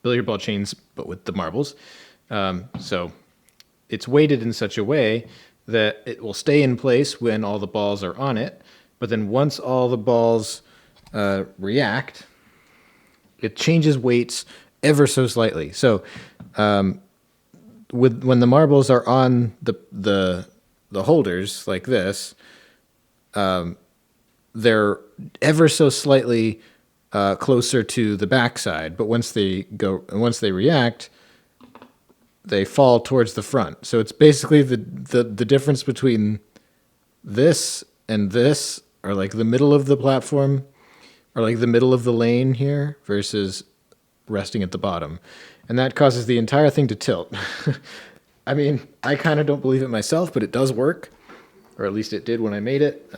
billiard ball chains, but with the marbles. So it's weighted in such a way that it will stay in place when all the balls are on it. But then once all the balls react, it changes weights ever so slightly. So when the marbles are on the holders like this, they're ever so slightly closer to the backside, but once they react, they fall towards the front. So it's basically the difference between this and this, or like the middle of the platform, or like the middle of the lane here versus resting at the bottom. And that causes the entire thing to tilt. I mean, I kind of don't believe it myself, but it does work, or at least it did when I made it.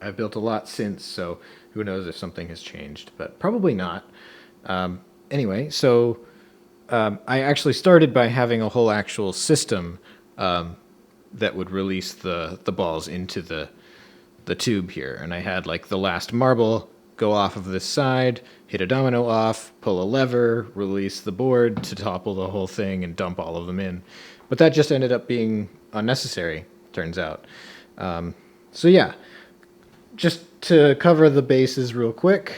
I've built a lot since, so who knows if something has changed, but probably not. Anyway, so I actually started by having a whole actual system that would release the balls into the tube here. And I had like the last marble go off of this side, hit a domino off, pull a lever, release the board to topple the whole thing and dump all of them in. But that just ended up being unnecessary, turns out. So yeah, just to cover the bases real quick,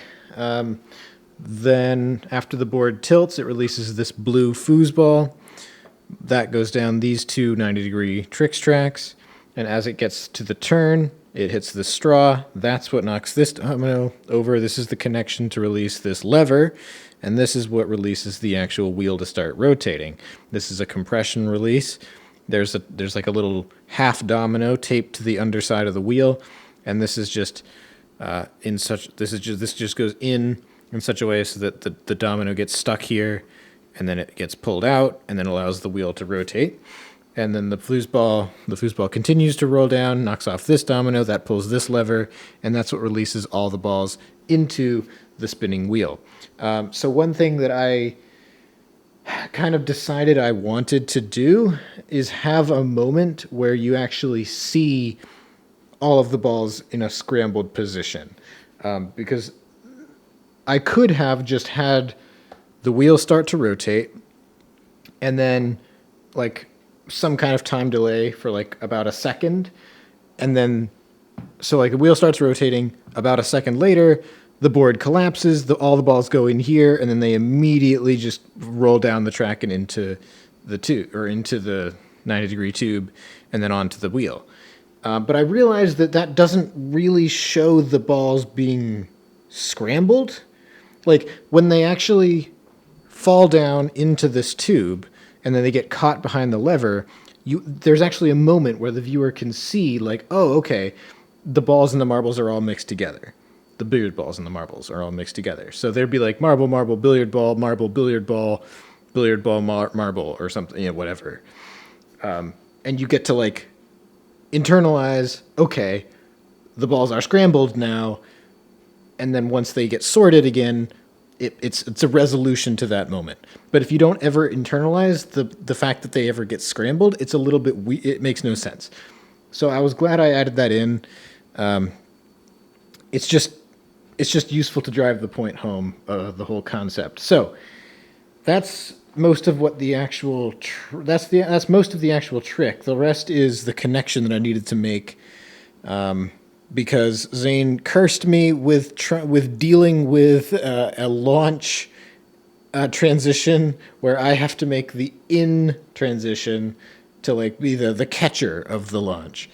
then after the board tilts, it releases this blue foosball. That goes down these two 90-degree Trix tracks, and as it gets to the turn, it hits the straw. That's what knocks this domino over. This is the connection to release this lever, and this is what releases the actual wheel to start rotating. This is a compression release. There's like a little half domino taped to the underside of the wheel, and this is just this just goes in such a way so that the domino gets stuck here, and then it gets pulled out, and then allows the wheel to rotate. And then the foosball continues to roll down, knocks off this domino, that pulls this lever, and that's what releases all the balls into the spinning wheel. So one thing that I kind of decided I wanted to do is have a moment where you actually see all of the balls in a scrambled position. Because I could have just had the wheel start to rotate, and then like some kind of time delay for like about a second, and then so like the wheel starts rotating, about a second later the board collapses, all the balls go in here, and then they immediately just roll down the track and into the tube, or into the 90-degree tube, and then onto the wheel. But I realized that doesn't really show the balls being scrambled. Like when they actually fall down into this tube and then they get caught behind the lever, there's actually a moment where the viewer can see like, oh, okay, the balls and the marbles are all mixed together. The billiard balls and the marbles are all mixed together. So there'd be like marble, marble, billiard ball, marble, billiard ball, marble, or something, whatever. And you get to like internalize, okay, the balls are scrambled now, and then once they get sorted again, it's a resolution to that moment. But if you don't ever internalize the fact that they ever get scrambled, it's a little bit it makes no sense. So I was glad I added that in. It's just useful to drive the point home, the whole concept. So that's most of what the actual that's most of the actual trick. The rest is the connection that I needed to make. Because Zane cursed me with dealing with a launch transition where I have to make the in transition to like be the catcher of the launch.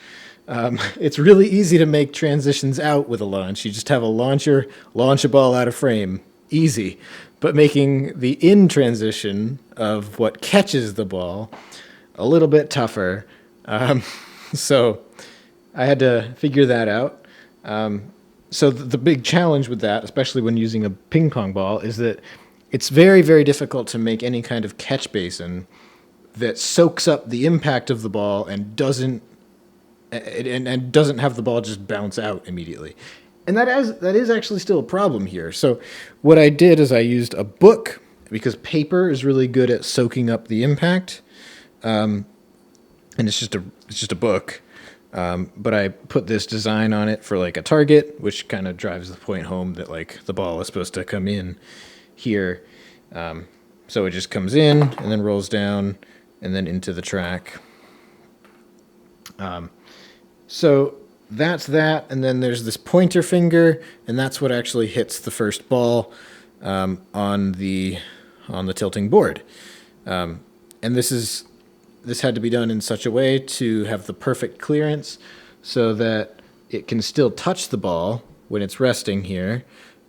It's really easy to make transitions out with a launch. You just have a launcher, launch a ball out of frame. Easy. But making the in transition of what catches the ball, a little bit tougher. So I had to figure that out. So the big challenge with that, especially when using a ping pong ball, is that it's very, very difficult to make any kind of catch basin that soaks up the impact of the ball and doesn't have the ball just bounce out immediately. And that is actually still a problem here. So what I did is I used a book, because paper is really good at soaking up the impact. And it's just a book. But I put this design on it for like a target, which kind of drives the point home that like the ball is supposed to come in here. So it just comes in and then rolls down and then into the track. So that's that. And then there's this pointer finger, and that's what actually hits the first ball on the tilting board. And this had to be done in such a way to have the perfect clearance so that it can still touch the ball when it's resting here,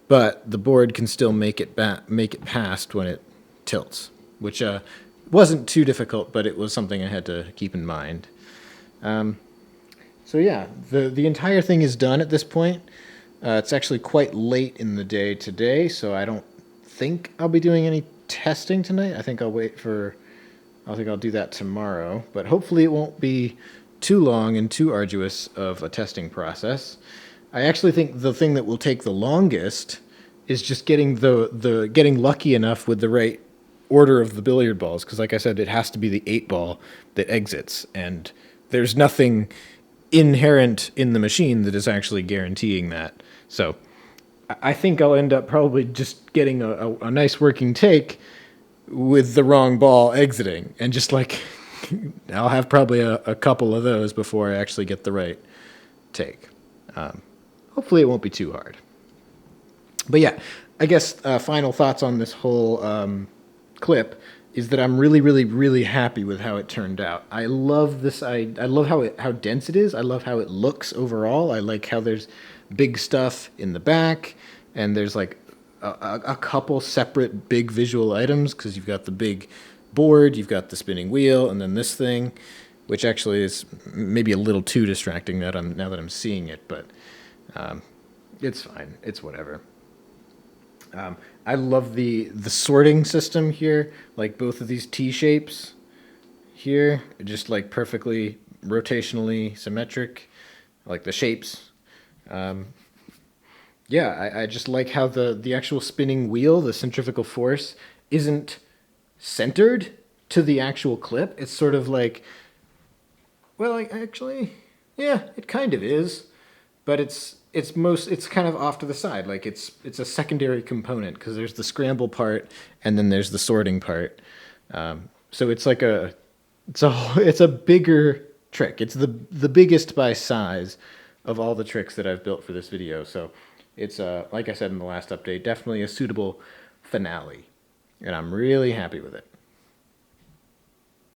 but the board can still make it past when it tilts, which wasn't too difficult, but it was something I had to keep in mind. So yeah, the entire thing is done at this point. It's actually quite late in the day today, so I don't think I'll be doing any testing tonight. I think I'll do that tomorrow, but hopefully it won't be too long and too arduous of a testing process. I actually think the thing that will take the longest is just getting getting lucky enough with the right order of the billiard balls, because like I said, it has to be the 8-ball that exits, and there's nothing inherent in the machine that is actually guaranteeing that. So I think I'll end up probably just getting a nice working take with the wrong ball exiting, and just like I'll have probably a couple of those before I actually get the right take. Hopefully it won't be too hard. But yeah, I guess final thoughts on this whole clip is that I'm really, really, really happy with how it turned out. I love this. I love how dense it is. I love how it looks overall. I like how there's big stuff in the back, and there's like a couple separate big visual items, because you've got the big board, you've got the spinning wheel, and then this thing, which actually is maybe a little too distracting now that I'm seeing it, but it's fine. It's whatever. I love the sorting system here, like both of these T shapes here, just like perfectly rotationally symmetric, like the shapes. Yeah, I just like how the actual spinning wheel, the centrifugal force, isn't centered to the actual clip. It's sort of like, well, actually, yeah, it kind of is, but it's kind of off to the side. Like it's a secondary component, because there's the scramble part and then there's the sorting part. So it's like it's a bigger trick. It's the biggest by size of all the tricks that I've built for this video. So it's like I said in the last update, definitely a suitable finale, and I'm really happy with it.